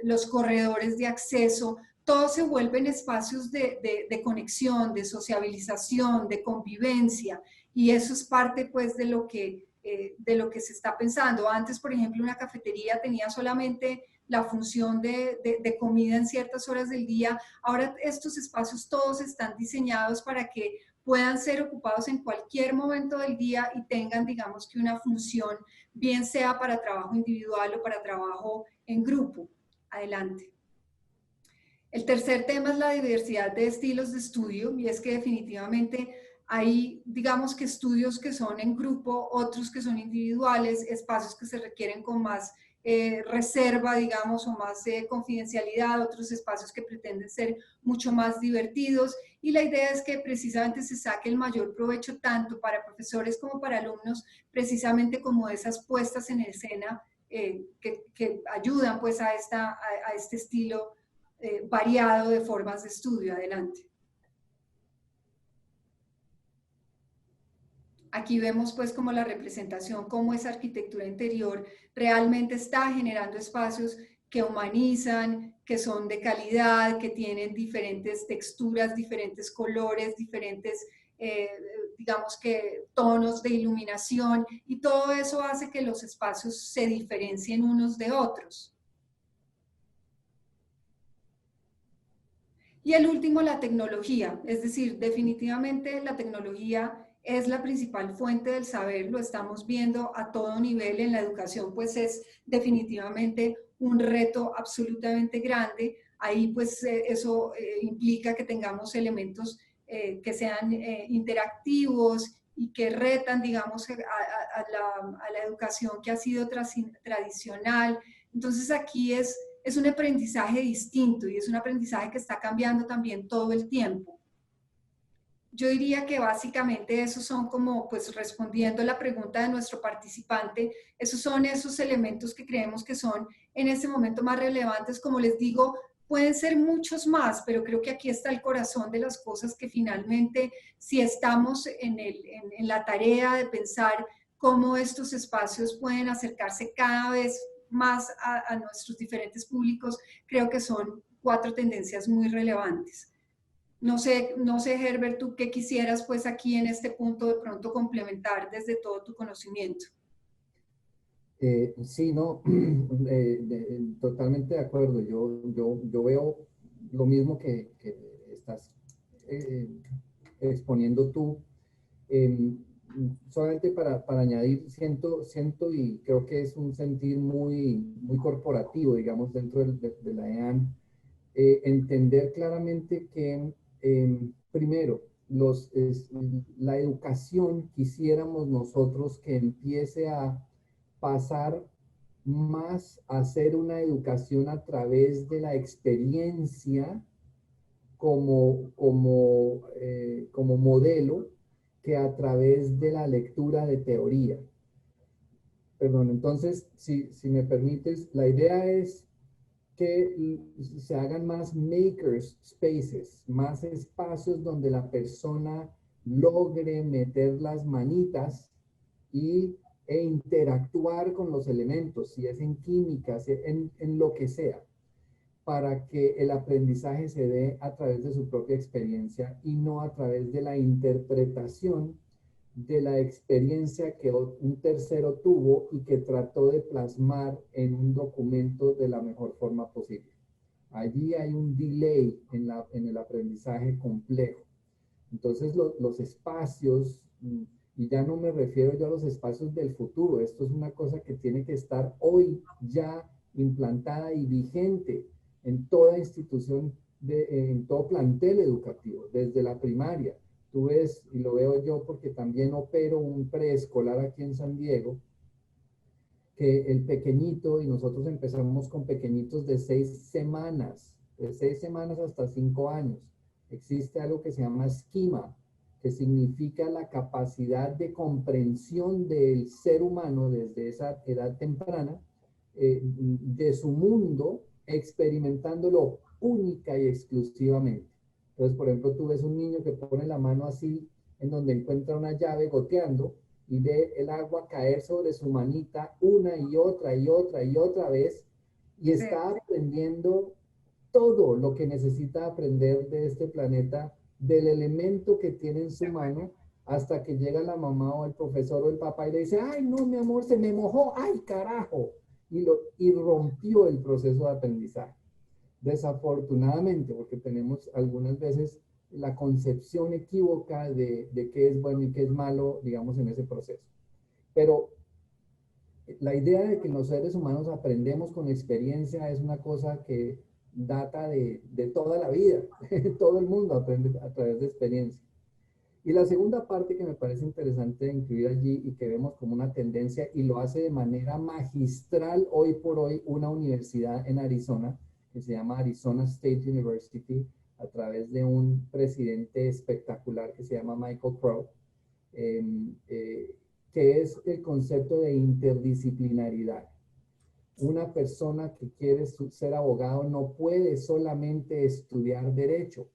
los corredores de acceso, todos se vuelven espacios de conexión, de sociabilización, de convivencia, y eso es parte pues de lo que se está pensando. Antes, por ejemplo, una cafetería tenía solamente la función de comida en ciertas horas del día. Ahora estos espacios todos están diseñados para que puedan ser ocupados en cualquier momento del día y tengan, digamos, que una función, bien sea para trabajo individual o para trabajo en grupo. Adelante. El tercer tema es la diversidad de estilos de estudio, y es que definitivamente hay, digamos que estudios que son en grupo, otros que son individuales, espacios que se requieren con más reserva, digamos, o más confidencialidad, otros espacios que pretenden ser mucho más divertidos, y la idea es que precisamente se saque el mayor provecho tanto para profesores como para alumnos, precisamente como esas puestas en escena que ayudan pues a este estilo variado de formas de estudio. Adelante. Aquí vemos pues como la representación, cómo esa arquitectura interior realmente está generando espacios que humanizan, que son de calidad, que tienen diferentes texturas, diferentes colores, diferentes, digamos que tonos de iluminación, y todo eso hace que los espacios se diferencien unos de otros. Y el último, la tecnología, es decir, definitivamente la tecnología es la principal fuente del saber, lo estamos viendo a todo nivel en la educación, pues es definitivamente un reto absolutamente grande. Ahí pues eso implica que tengamos elementos que sean interactivos y que retan, digamos, a la educación que ha sido tradicional. Entonces aquí es un aprendizaje distinto y es un aprendizaje que está cambiando también todo el tiempo. Yo diría que básicamente esos son como, pues respondiendo a la pregunta de nuestro participante, esos son esos elementos que creemos que son en este momento más relevantes. Como les digo, pueden ser muchos más, pero creo que aquí está el corazón de las cosas, que finalmente si estamos en la tarea de pensar cómo estos espacios pueden acercarse cada vez más a nuestros diferentes públicos, creo que son 4 tendencias muy relevantes. No sé, Herbert, tú qué quisieras pues aquí en este punto de pronto complementar desde todo tu conocimiento. Sí, no, totalmente de acuerdo. Yo veo lo mismo que estás exponiendo tú. Solamente para añadir, siento y creo que es un sentir muy corporativo, digamos, dentro de la EAN, entender claramente que primero, la educación quisiéramos nosotros que empiece a pasar más a ser una educación a través de la experiencia como modelo, que a través de la lectura de teoría. Perdón, entonces, si me permites, la idea es que se hagan más makers spaces, más espacios donde la persona logre meter las manitas y e interactuar con los elementos, si es en química, si en lo que sea, para que el aprendizaje se dé a través de su propia experiencia y no a través de la interpretación de la experiencia que un tercero tuvo y que trató de plasmar en un documento de la mejor forma posible. Allí hay un delay en el aprendizaje complejo. Entonces los espacios, y ya no me refiero yo a los espacios del futuro, esto es una cosa que tiene que estar hoy ya implantada y vigente en toda institución, en todo plantel educativo, desde la primaria. Tú ves, y lo veo yo porque también opero un preescolar aquí en San Diego, que el pequeñito, y nosotros empezamos con pequeñitos de 6 semanas, de 6 semanas hasta 5 años. Existe algo que se llama esquema, que significa la capacidad de comprensión del ser humano desde esa edad temprana, de su mundo, experimentándolo única y exclusivamente. Entonces, por ejemplo, tú ves un niño que pone la mano así, en donde encuentra una llave goteando, y ve el agua caer sobre su manita una y otra y otra y otra vez, y está aprendiendo todo lo que necesita aprender de este planeta, del elemento que tiene en su mano, hasta que llega la mamá o el profesor o el papá y le dice, ay, no, mi amor, se me mojó, ay, carajo, y rompió el proceso de aprendizaje. Desafortunadamente, porque tenemos algunas veces la concepción equívoca de qué es bueno y qué es malo, digamos, en ese proceso. Pero la idea de que los seres humanos aprendemos con experiencia es una cosa que data de toda la vida. Todo el mundo aprende a través de experiencia. Y la segunda parte que me parece interesante de incluir allí y que vemos como una tendencia y lo hace de manera magistral hoy por hoy una universidad en Arizona que se llama Arizona State University, a través de un presidente espectacular que se llama Michael Crow, que es el concepto de interdisciplinaridad. Una persona que quiere ser abogado no puede solamente estudiar derecho,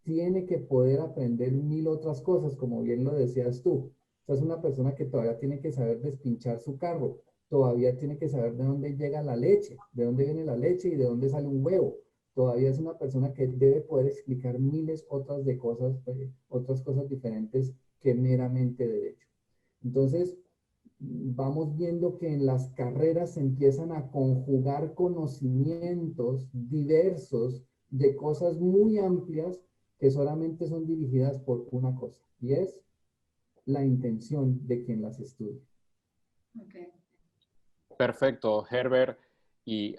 tiene que poder aprender 1000 otras cosas, como bien lo decías tú. O sea, es una persona que todavía tiene que saber despinchar su carro, todavía tiene que saber de dónde llega la leche, de dónde viene la leche y de dónde sale un huevo. Todavía es una persona que debe poder explicar miles otras cosas diferentes que meramente derecho. Entonces, vamos viendo que en las carreras se empiezan a conjugar conocimientos diversos de cosas muy amplias que solamente son dirigidas por una cosa, y es la intención de quien las estudia. Okay. Perfecto, Herbert y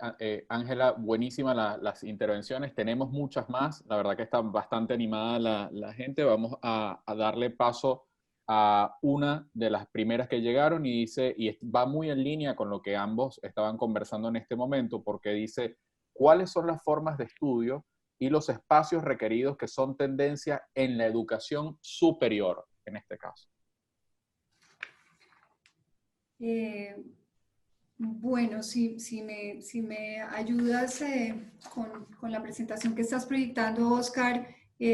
Ángela, buenísimas las intervenciones. Tenemos muchas más. La verdad que está bastante animada la gente. Vamos a darle paso a una de las primeras que llegaron y dice, y va muy en línea con lo que ambos estaban conversando en este momento, porque dice, ¿cuáles son las formas de estudio y los espacios requeridos que son tendencia en la educación superior, en este caso? Bueno, si me ayudas con la presentación que estás proyectando, Oscar,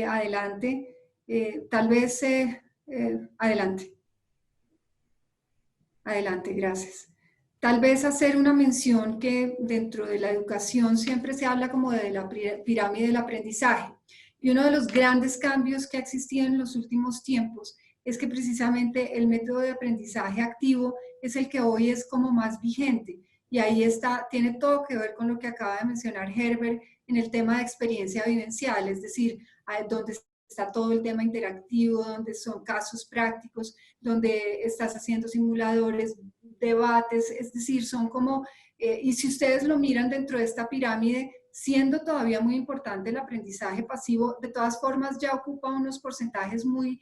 adelante. Tal vez, adelante. Adelante, gracias. Tal vez hacer una mención que dentro de la educación siempre se habla como de la pirámide del aprendizaje. Y uno de los grandes cambios que ha existido en los últimos tiempos es que precisamente el método de aprendizaje activo es el que hoy es como más vigente. Y ahí está, tiene todo que ver con lo que acaba de mencionar Herbert en el tema de experiencia vivencial, es decir, donde está todo el tema interactivo, donde son casos prácticos, donde estás haciendo simuladores, debates, es decir, son como, y si ustedes lo miran dentro de esta pirámide, siendo todavía muy importante el aprendizaje pasivo, de todas formas ya ocupa unos porcentajes muy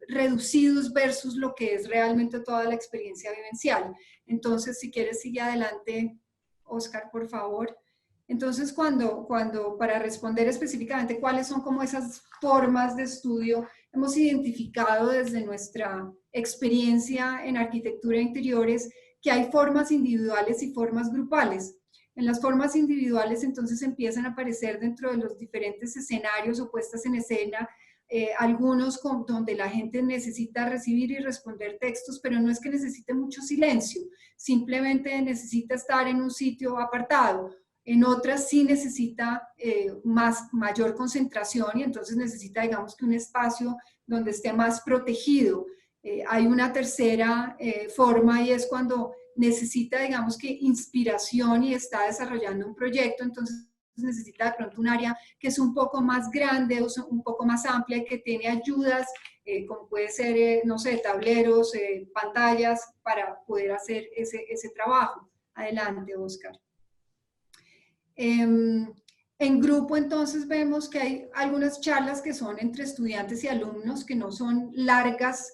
reducidos versus lo que es realmente toda la experiencia vivencial. Entonces, si quieres, sigue adelante, Oscar, por favor. Entonces, para responder específicamente cuáles son como esas formas de estudio, hemos identificado desde nuestra experiencia en arquitectura de interiores que hay formas individuales y formas grupales. En las formas individuales, entonces, empiezan a aparecer dentro de los diferentes escenarios o puestas en escena algunos donde la gente necesita recibir y responder textos, pero no es que necesite mucho silencio, simplemente necesita estar en un sitio apartado. En otras sí necesita mayor concentración y entonces necesita, digamos, que un espacio donde esté más protegido. Hay una tercera forma y es cuando necesita, digamos, que inspiración y está desarrollando un proyecto, entonces necesita de pronto un área que es un poco más grande, un poco más amplia y que tiene ayudas, como puede ser, no sé, tableros, pantallas, para poder hacer ese trabajo. Adelante, Oscar. En grupo, entonces, vemos que hay algunas charlas que son entre estudiantes y alumnos, que no son largas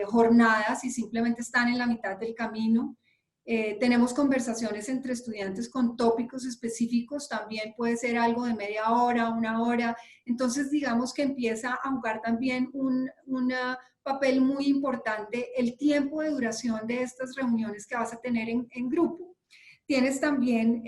jornadas y simplemente están en la mitad del camino. Tenemos conversaciones entre estudiantes con tópicos específicos, también puede ser algo de media hora, una hora. Entonces, digamos que empieza a jugar también un papel muy importante el tiempo de duración de estas reuniones que vas a tener en grupo. Tienes también,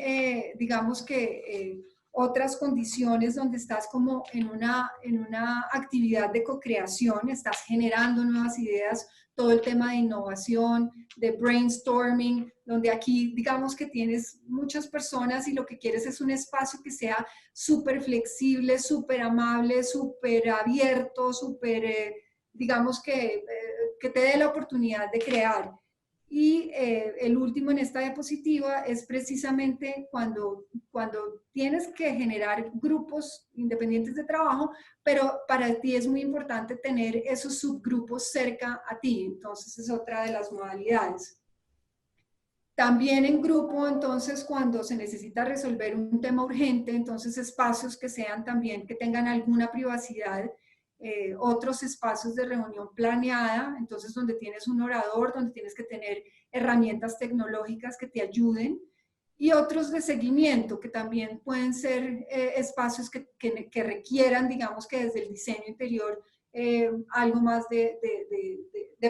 digamos que, otras condiciones donde estás como en una actividad de co-creación, estás generando nuevas ideas, todo el tema de innovación, de brainstorming, donde aquí digamos que tienes muchas personas y lo que quieres es un espacio que sea súper flexible, súper amable, súper abierto, súper, digamos que te dé la oportunidad de crear. Y el último en esta diapositiva es precisamente cuando tienes que generar grupos independientes de trabajo, pero para ti es muy importante tener esos subgrupos cerca a ti. Entonces es otra de las modalidades. También en grupo, entonces, cuando se necesita resolver un tema urgente, entonces espacios que sean también, que tengan alguna privacidad, otros espacios de reunión planeada, entonces donde tienes un orador, donde tienes que tener herramientas tecnológicas que te ayuden, y otros de seguimiento, que también pueden ser espacios que requieran, digamos que desde el diseño interior, algo más de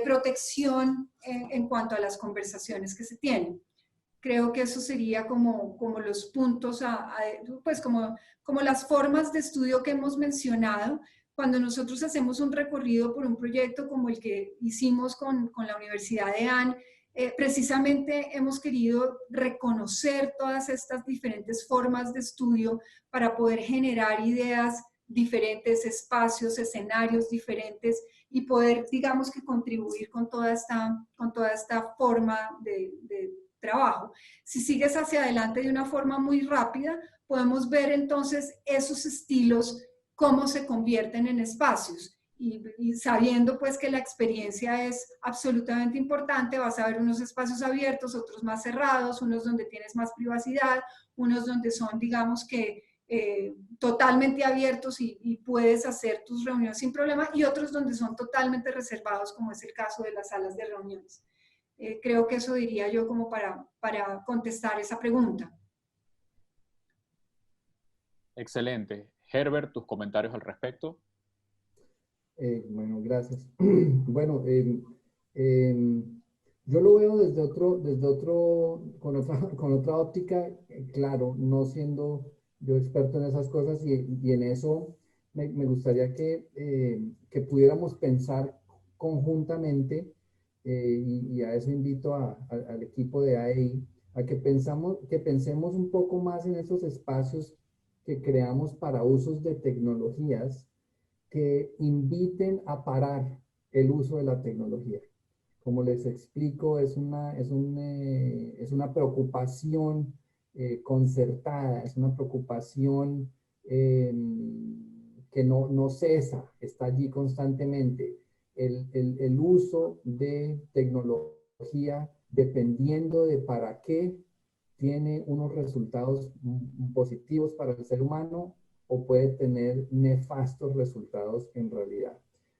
protección en cuanto a las conversaciones que se tienen. Creo que eso sería como los puntos, pues como las formas de estudio que hemos mencionado. Cuando nosotros hacemos un recorrido por un proyecto como el que hicimos con la Universidad de Ann, precisamente hemos querido reconocer todas estas diferentes formas de estudio para poder generar ideas diferentes, espacios, escenarios diferentes y poder, digamos que, contribuir con toda esta forma de trabajo. Si sigues hacia adelante de una forma muy rápida, podemos ver entonces esos estilos, cómo se convierten en espacios. Y sabiendo pues que la experiencia es absolutamente importante, vas a ver unos espacios abiertos, otros más cerrados, unos donde tienes más privacidad, unos donde son, digamos que, totalmente abiertos y puedes hacer tus reuniones sin problema, y otros donde son totalmente reservados, como es el caso de las salas de reuniones. Creo que eso diría yo como para contestar esa pregunta. Excelente. Herbert, tus comentarios al respecto. Bueno, gracias. Bueno, yo lo veo con otra óptica, claro, no siendo yo experto en esas cosas y en eso me gustaría que pudiéramos pensar conjuntamente, y a eso invito al equipo de AEI, a que pensemos un poco más en esos espacios que creamos para usos de tecnologías que inviten a parar el uso de la tecnología. Como les explico, es una preocupación concertada, es una preocupación que no cesa, está allí constantemente. El uso de tecnología, dependiendo de para qué, tiene unos resultados positivos para el ser humano o puede tener nefastos resultados en realidad.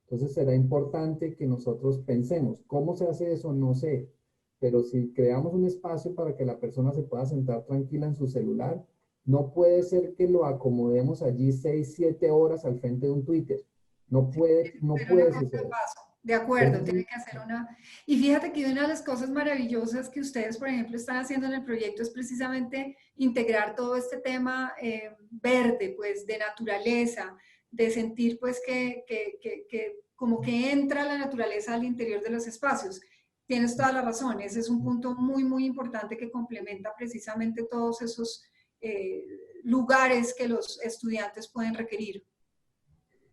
Entonces será importante que nosotros pensemos, ¿cómo se hace eso? No sé, pero si creamos un espacio para que la persona se pueda sentar tranquila en su celular, no puede ser que lo acomodemos allí 6, 7 horas al frente de un Twitter. No puede suceder. De acuerdo, tiene que hacer una... Y fíjate que una de las cosas maravillosas que ustedes, por ejemplo, están haciendo en el proyecto es precisamente integrar todo este tema verde, pues, de naturaleza, de sentir pues que como que entra la naturaleza al interior de los espacios. Tienes toda la razón, ese es un punto muy, muy importante que complementa precisamente todos esos lugares que los estudiantes pueden requerir.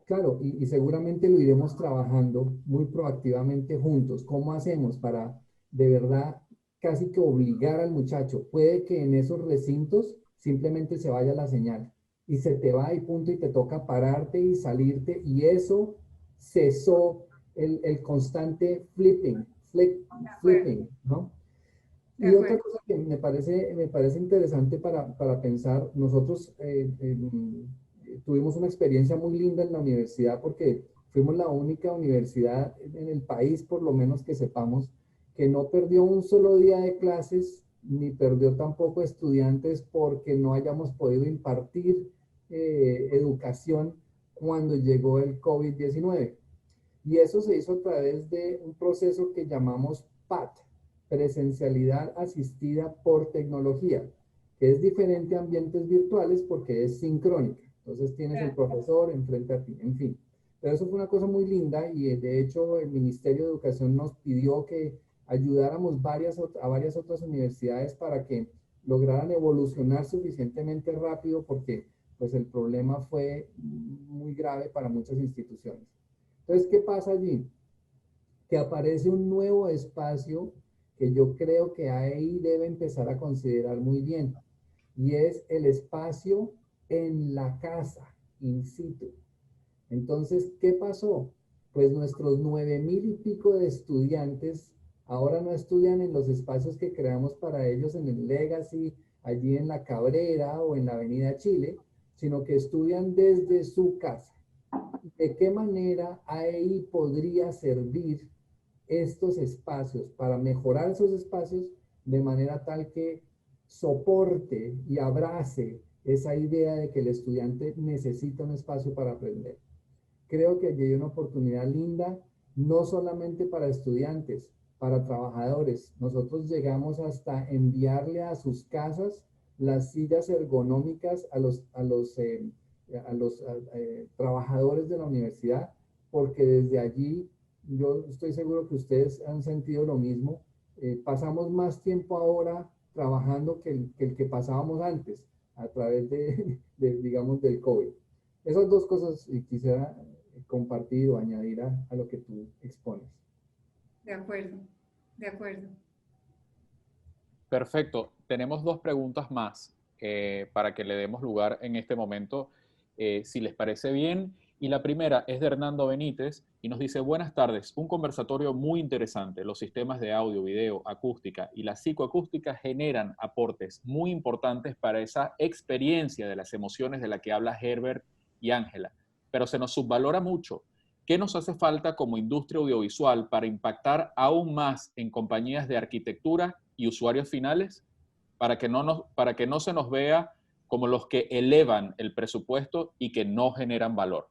Claro, y seguramente lo iremos trabajando muy proactivamente juntos. ¿Cómo hacemos para de verdad casi que obligar al muchacho? Puede que en esos recintos simplemente se vaya la señal y se te va y punto y te toca pararte y salirte y eso cesó el constante flipping, ¿no? De Y otra acuerdo. cosa que me parece interesante para pensar, nosotros tuvimos una experiencia muy linda en la universidad porque fuimos la única universidad en el país, por lo menos que sepamos, que no perdió un solo día de clases, ni perdió tampoco estudiantes porque no hayamos podido impartir educación cuando llegó el COVID-19. Y eso se hizo a través de un proceso que llamamos PAT, presencialidad asistida por tecnología, que es diferente a ambientes virtuales porque es sincrónica. Entonces tienes el profesor enfrente a ti, en fin. Pero eso fue una cosa muy linda y de hecho el Ministerio de Educación nos pidió que ayudáramos a varias otras universidades para que lograran evolucionar suficientemente rápido porque pues el problema fue muy grave para muchas instituciones. Entonces, ¿qué pasa allí? Que aparece un nuevo espacio que yo creo que ahí debe empezar a considerar muy bien, y es el espacio en la casa, in situ. Entonces, ¿qué pasó? Pues nuestros 9,000 y pico de estudiantes ahora no estudian en los espacios que creamos para ellos en el Legacy, allí en la Cabrera o en la Avenida Chile, sino que estudian desde su casa. ¿De qué manera ahí podría servir estos espacios para mejorar esos espacios de manera tal que soporte y abrace esa idea de que el estudiante necesita un espacio para aprender? Creo que allí hay una oportunidad linda, no solamente para estudiantes, para trabajadores. Nosotros llegamos hasta enviarle a sus casas las sillas ergonómicas a los trabajadores de la universidad, porque desde allí yo estoy seguro que ustedes han sentido lo mismo. Pasamos más tiempo ahora trabajando que el que pasábamos antes a través digamos, del COVID. Esas dos cosas quisiera compartir o añadir a lo que tú expones. De acuerdo, de acuerdo. Perfecto. Tenemos dos preguntas más para que le demos lugar en este momento, si les parece bien. Y la primera es de Hernando Benítez y nos dice: buenas tardes, un conversatorio muy interesante. Los sistemas de audio, video, acústica y la psicoacústica generan aportes muy importantes para esa experiencia de las emociones de la que habla Herbert y Ángela, pero se nos subvalora mucho. ¿Qué nos hace falta como industria audiovisual para impactar aún más en compañías de arquitectura y usuarios finales para que no se nos vea como los que elevan el presupuesto y que no generan valor?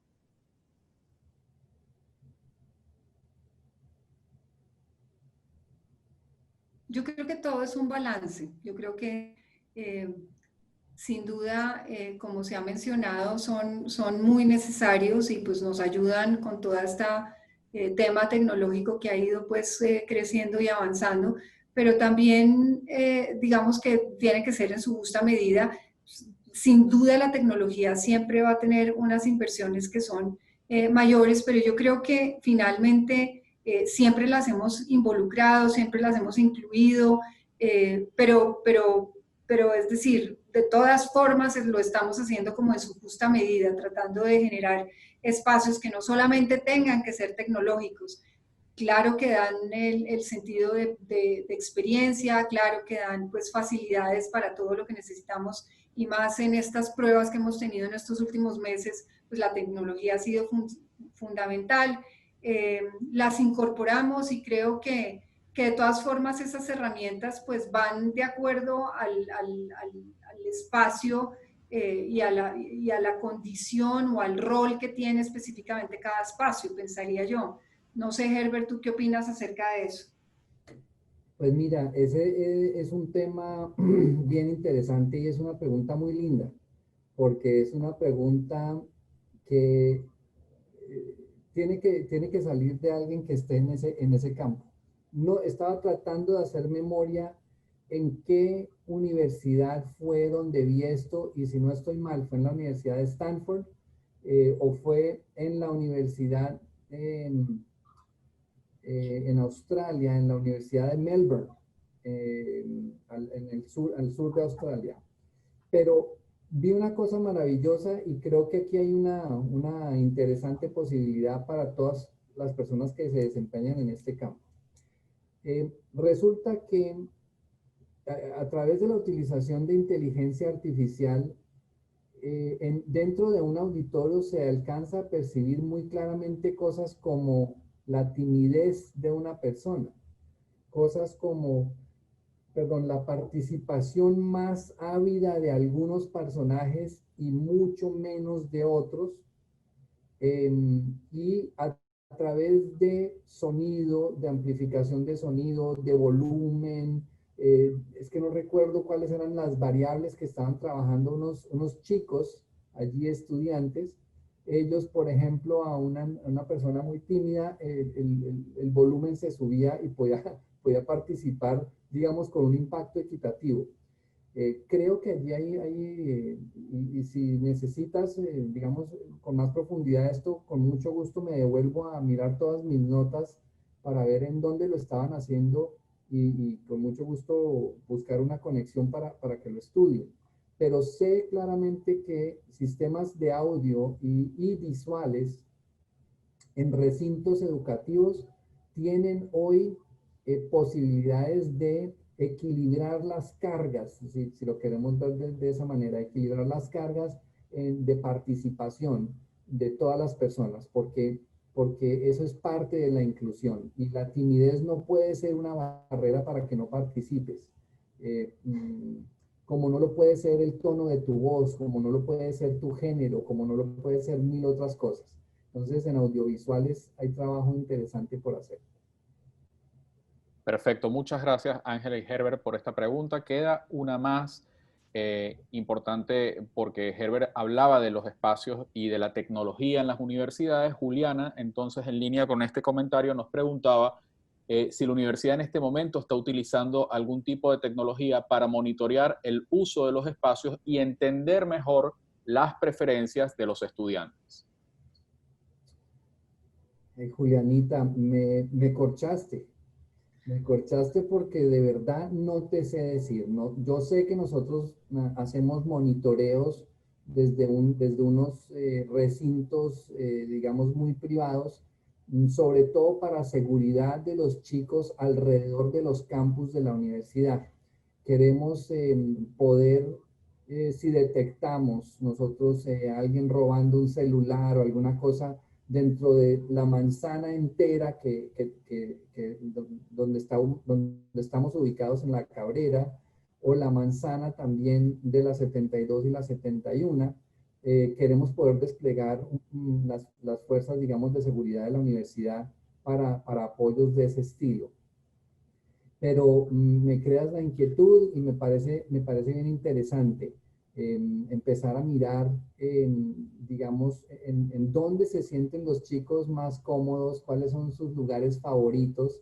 Yo creo que todo es un balance. Yo creo que sin duda, como se ha mencionado, son muy necesarios y pues nos ayudan con todo este tema tecnológico que ha ido pues creciendo y avanzando, pero también digamos que tiene que ser en su justa medida. Sin duda la tecnología siempre va a tener unas inversiones que son mayores, pero yo creo que finalmente siempre las hemos involucrado, siempre las hemos incluido, pero es decir, de todas formas lo estamos haciendo como en su justa medida, tratando de generar espacios que no solamente tengan que ser tecnológicos, claro que dan el sentido de experiencia, claro que dan pues facilidades para todo lo que necesitamos y más en estas pruebas que hemos tenido en estos últimos meses, pues la tecnología ha sido fundamental. Las incorporamos y creo que de todas formas esas herramientas pues van de acuerdo al espacio y a la condición o al rol que tiene específicamente cada espacio, pensaría yo. No sé, Herbert, ¿tú qué opinas acerca de eso? Pues mira, ese es un tema bien interesante y es una pregunta muy linda, porque es una pregunta que tiene que salir de alguien que esté en ese campo. No, estaba tratando de hacer memoria en qué universidad fue donde vi esto, y si no estoy mal, fue en la Universidad de Stanford, o fue en la universidad en Australia, en la Universidad de Melbourne, en el sur, al sur de Australia. Pero vi una cosa maravillosa y creo que aquí hay una interesante posibilidad para todas las personas que se desempeñan en este campo. Resulta que a través de la utilización de inteligencia artificial, dentro de un auditorio se alcanza a percibir muy claramente cosas como la timidez de una persona, cosas como, perdón, la participación más ávida de algunos personajes y mucho menos de otros, y a través de sonido, de amplificación de sonido, de volumen, es que no recuerdo cuáles eran las variables que estaban trabajando unos chicos allí, estudiantes. Ellos, por ejemplo, a una persona muy tímida, el volumen se subía y podía participar, digamos, con un impacto equitativo. Creo que allí y si necesitas, digamos, con más profundidad esto, con mucho gusto me devuelvo a mirar todas mis notas para ver en dónde lo estaban haciendo, y con mucho gusto buscar una conexión para que lo estudien. Pero sé claramente que sistemas de audio y visuales en recintos educativos tienen hoy posibilidades de equilibrar las cargas, si lo queremos ver de esa manera, equilibrar las cargas de participación de todas las personas, porque eso es parte de la inclusión, y la timidez no puede ser una barrera para que no participes, como no lo puede ser el tono de tu voz, como no lo puede ser tu género, como no lo puede ser mil otras cosas. Entonces, en audiovisuales hay trabajo interesante por hacer. Perfecto, muchas gracias Ángela y Herbert por esta pregunta. Queda una más importante, porque Herbert hablaba de los espacios y de la tecnología en las universidades. Juliana, entonces, en línea con este comentario, nos preguntaba si la universidad en este momento está utilizando algún tipo de tecnología para monitorear el uso de los espacios y entender mejor las preferencias de los estudiantes. Julianita, me corchaste. Me corchaste porque de verdad no te sé decir. No, yo sé que nosotros hacemos monitoreos desde unos recintos, digamos, muy privados, sobre todo para seguridad de los chicos alrededor de los campus de la universidad. Queremos poder, si detectamos nosotros alguien robando un celular o alguna cosa dentro de la manzana entera donde estamos ubicados en La Cabrera, o la manzana también de la 72 y la 71, queremos poder desplegar las fuerzas, digamos, de seguridad de la universidad para apoyos de ese estilo. Pero me creas la inquietud y me parece bien interesante empezar a mirar, digamos, en dónde se sienten los chicos más cómodos, cuáles son sus lugares favoritos.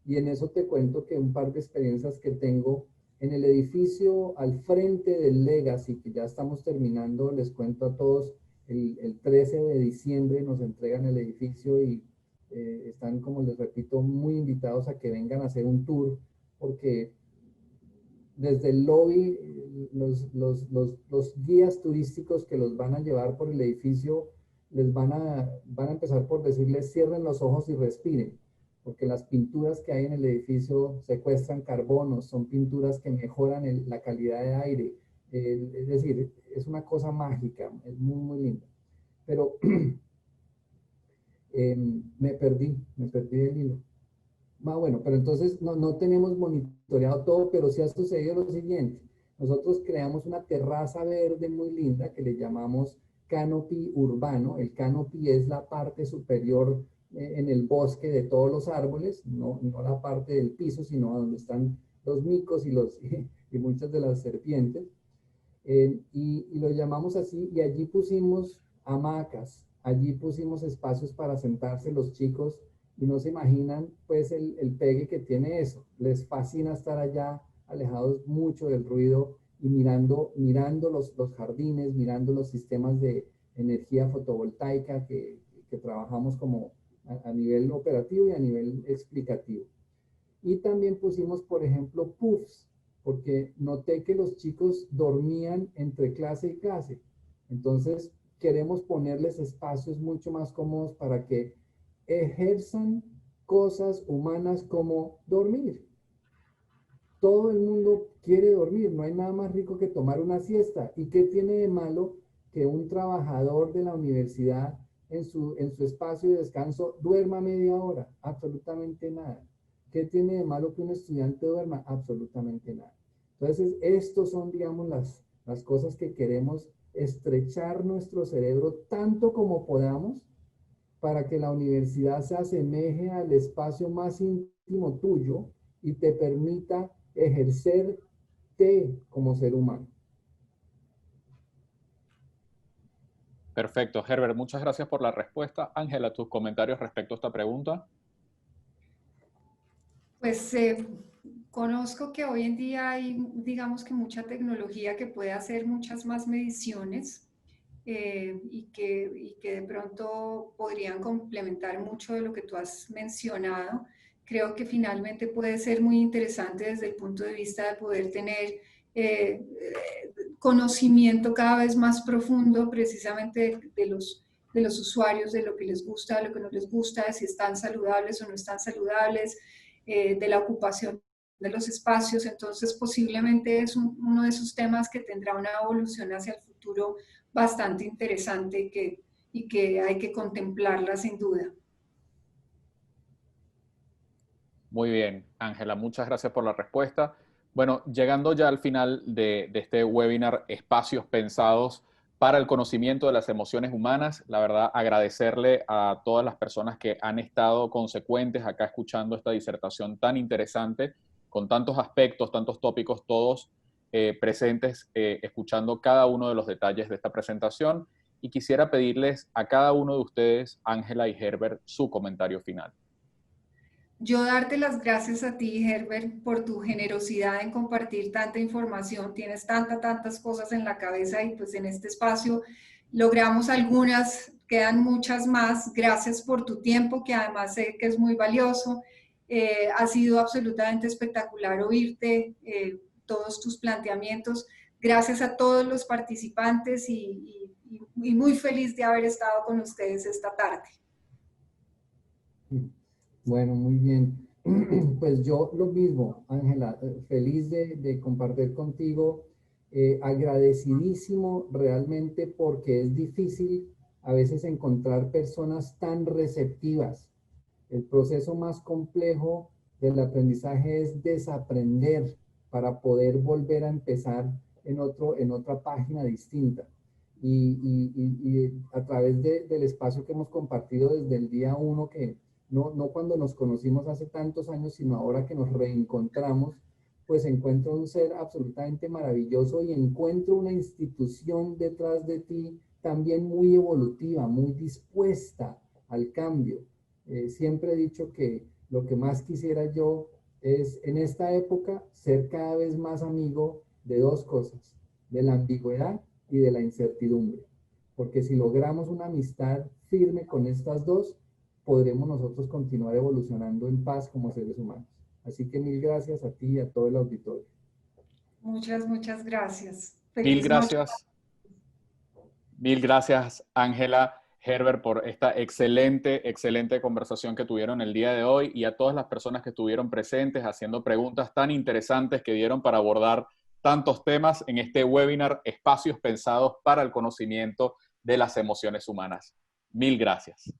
Y en eso te cuento que un par de experiencias que tengo en el edificio al frente del Legacy, que ya estamos terminando, les cuento a todos, el 13 de diciembre nos entregan el edificio, y están, como les repito, muy invitados a que vengan a hacer un tour, porque desde el lobby, los guías turísticos que los van a llevar por el edificio les van a empezar por decirles: cierren los ojos y respiren, porque las pinturas que hay en el edificio secuestran carbono, son pinturas que mejoran la calidad de aire, es decir, es una cosa mágica, es muy, muy lindo. Pero me perdí del hilo. Bueno, pero entonces no tenemos monitoreado todo, pero sí ha sucedido lo siguiente. Nosotros creamos una terraza verde muy linda que le llamamos canopy urbano. El canopy es la parte superior en el bosque de todos los árboles, no la parte del piso, sino donde están los micos y muchas de las serpientes. Y lo llamamos así, y allí pusimos hamacas. Allí pusimos espacios para sentarse los chicos y no se imaginan pues el pegue que tiene eso. Les fascina estar allá alejados mucho del ruido y mirando los jardines, mirando los sistemas de energía fotovoltaica que trabajamos como a nivel operativo y a nivel explicativo. Y también pusimos, por ejemplo, puffs, porque noté que los chicos dormían entre clase y clase. Entonces, queremos ponerles espacios mucho más cómodos para que ejerzan cosas humanas como dormir. Todo el mundo quiere dormir, no hay nada más rico que tomar una siesta. ¿Y qué tiene de malo que un trabajador de la universidad en su espacio de descanso duerma media hora? Absolutamente nada. ¿Qué tiene de malo que un estudiante duerma? Absolutamente nada. Entonces, estos son, digamos, las cosas que queremos estrechar nuestro cerebro tanto como podamos para que la universidad se asemeje al espacio más íntimo tuyo y te permita ejercerte como ser humano. Perfecto, Herbert, muchas gracias por la respuesta. Ángela, tus comentarios respecto a esta pregunta. Pues conozco que hoy en día hay, digamos que mucha tecnología que puede hacer muchas más mediciones y que de pronto podrían complementar mucho de lo que tú has mencionado. Creo que finalmente puede ser muy interesante desde el punto de vista de poder tener conocimiento cada vez más profundo precisamente de los usuarios, de lo que les gusta, de lo que no les gusta, de si están saludables o no están saludables, de la ocupación de los espacios. Entonces posiblemente es uno de esos temas que tendrá una evolución hacia el futuro bastante interesante y que hay que contemplarla sin duda. Muy bien, Ángela, muchas gracias por la respuesta. Bueno, llegando ya al final de este webinar, Espacios Pensados para el Conocimiento de las Emociones Humanas, la verdad, agradecerle a todas las personas que han estado consecuentes acá escuchando esta disertación tan interesante, con tantos aspectos, tantos tópicos, todos presentes, escuchando cada uno de los detalles de esta presentación. Y quisiera pedirles a cada uno de ustedes, Ángela y Herbert, su comentario final. Yo darte las gracias a ti, Herbert, por tu generosidad en compartir tanta información. Tienes tantas cosas en la cabeza y pues en este espacio logramos algunas, quedan muchas más. Gracias por tu tiempo, que además sé que es muy valioso. Ha sido absolutamente espectacular oírte, todos tus planteamientos. Gracias a todos los participantes y muy feliz de haber estado con ustedes esta tarde. Bueno, muy bien. Pues yo lo mismo, Ángela, feliz de compartir contigo, agradecidísimo realmente porque es difícil a veces encontrar personas tan receptivas. El proceso más complejo del aprendizaje es desaprender para poder volver a empezar en otra página distinta. Y a través del espacio que hemos compartido desde el día 1, que no cuando nos conocimos hace tantos años, sino ahora que nos reencontramos, pues encuentro un ser absolutamente maravilloso y encuentro una institución detrás de ti también muy evolutiva, muy dispuesta al cambio. Siempre he dicho que lo que más quisiera yo es en esta época ser cada vez más amigo de dos cosas, de la ambigüedad y de la incertidumbre. Porque si logramos una amistad firme con estas dos, podremos nosotros continuar evolucionando en paz como seres humanos. Así que mil gracias a ti y a todo el auditorio. Muchas gracias. Mil gracias. Mil gracias, Ángela, Herbert, por esta excelente conversación que tuvieron el día de hoy y a todas las personas que estuvieron presentes haciendo preguntas tan interesantes que dieron para abordar tantos temas en este webinar Espacios Pensados para el Conocimiento de las Emociones Humanas. Mil gracias.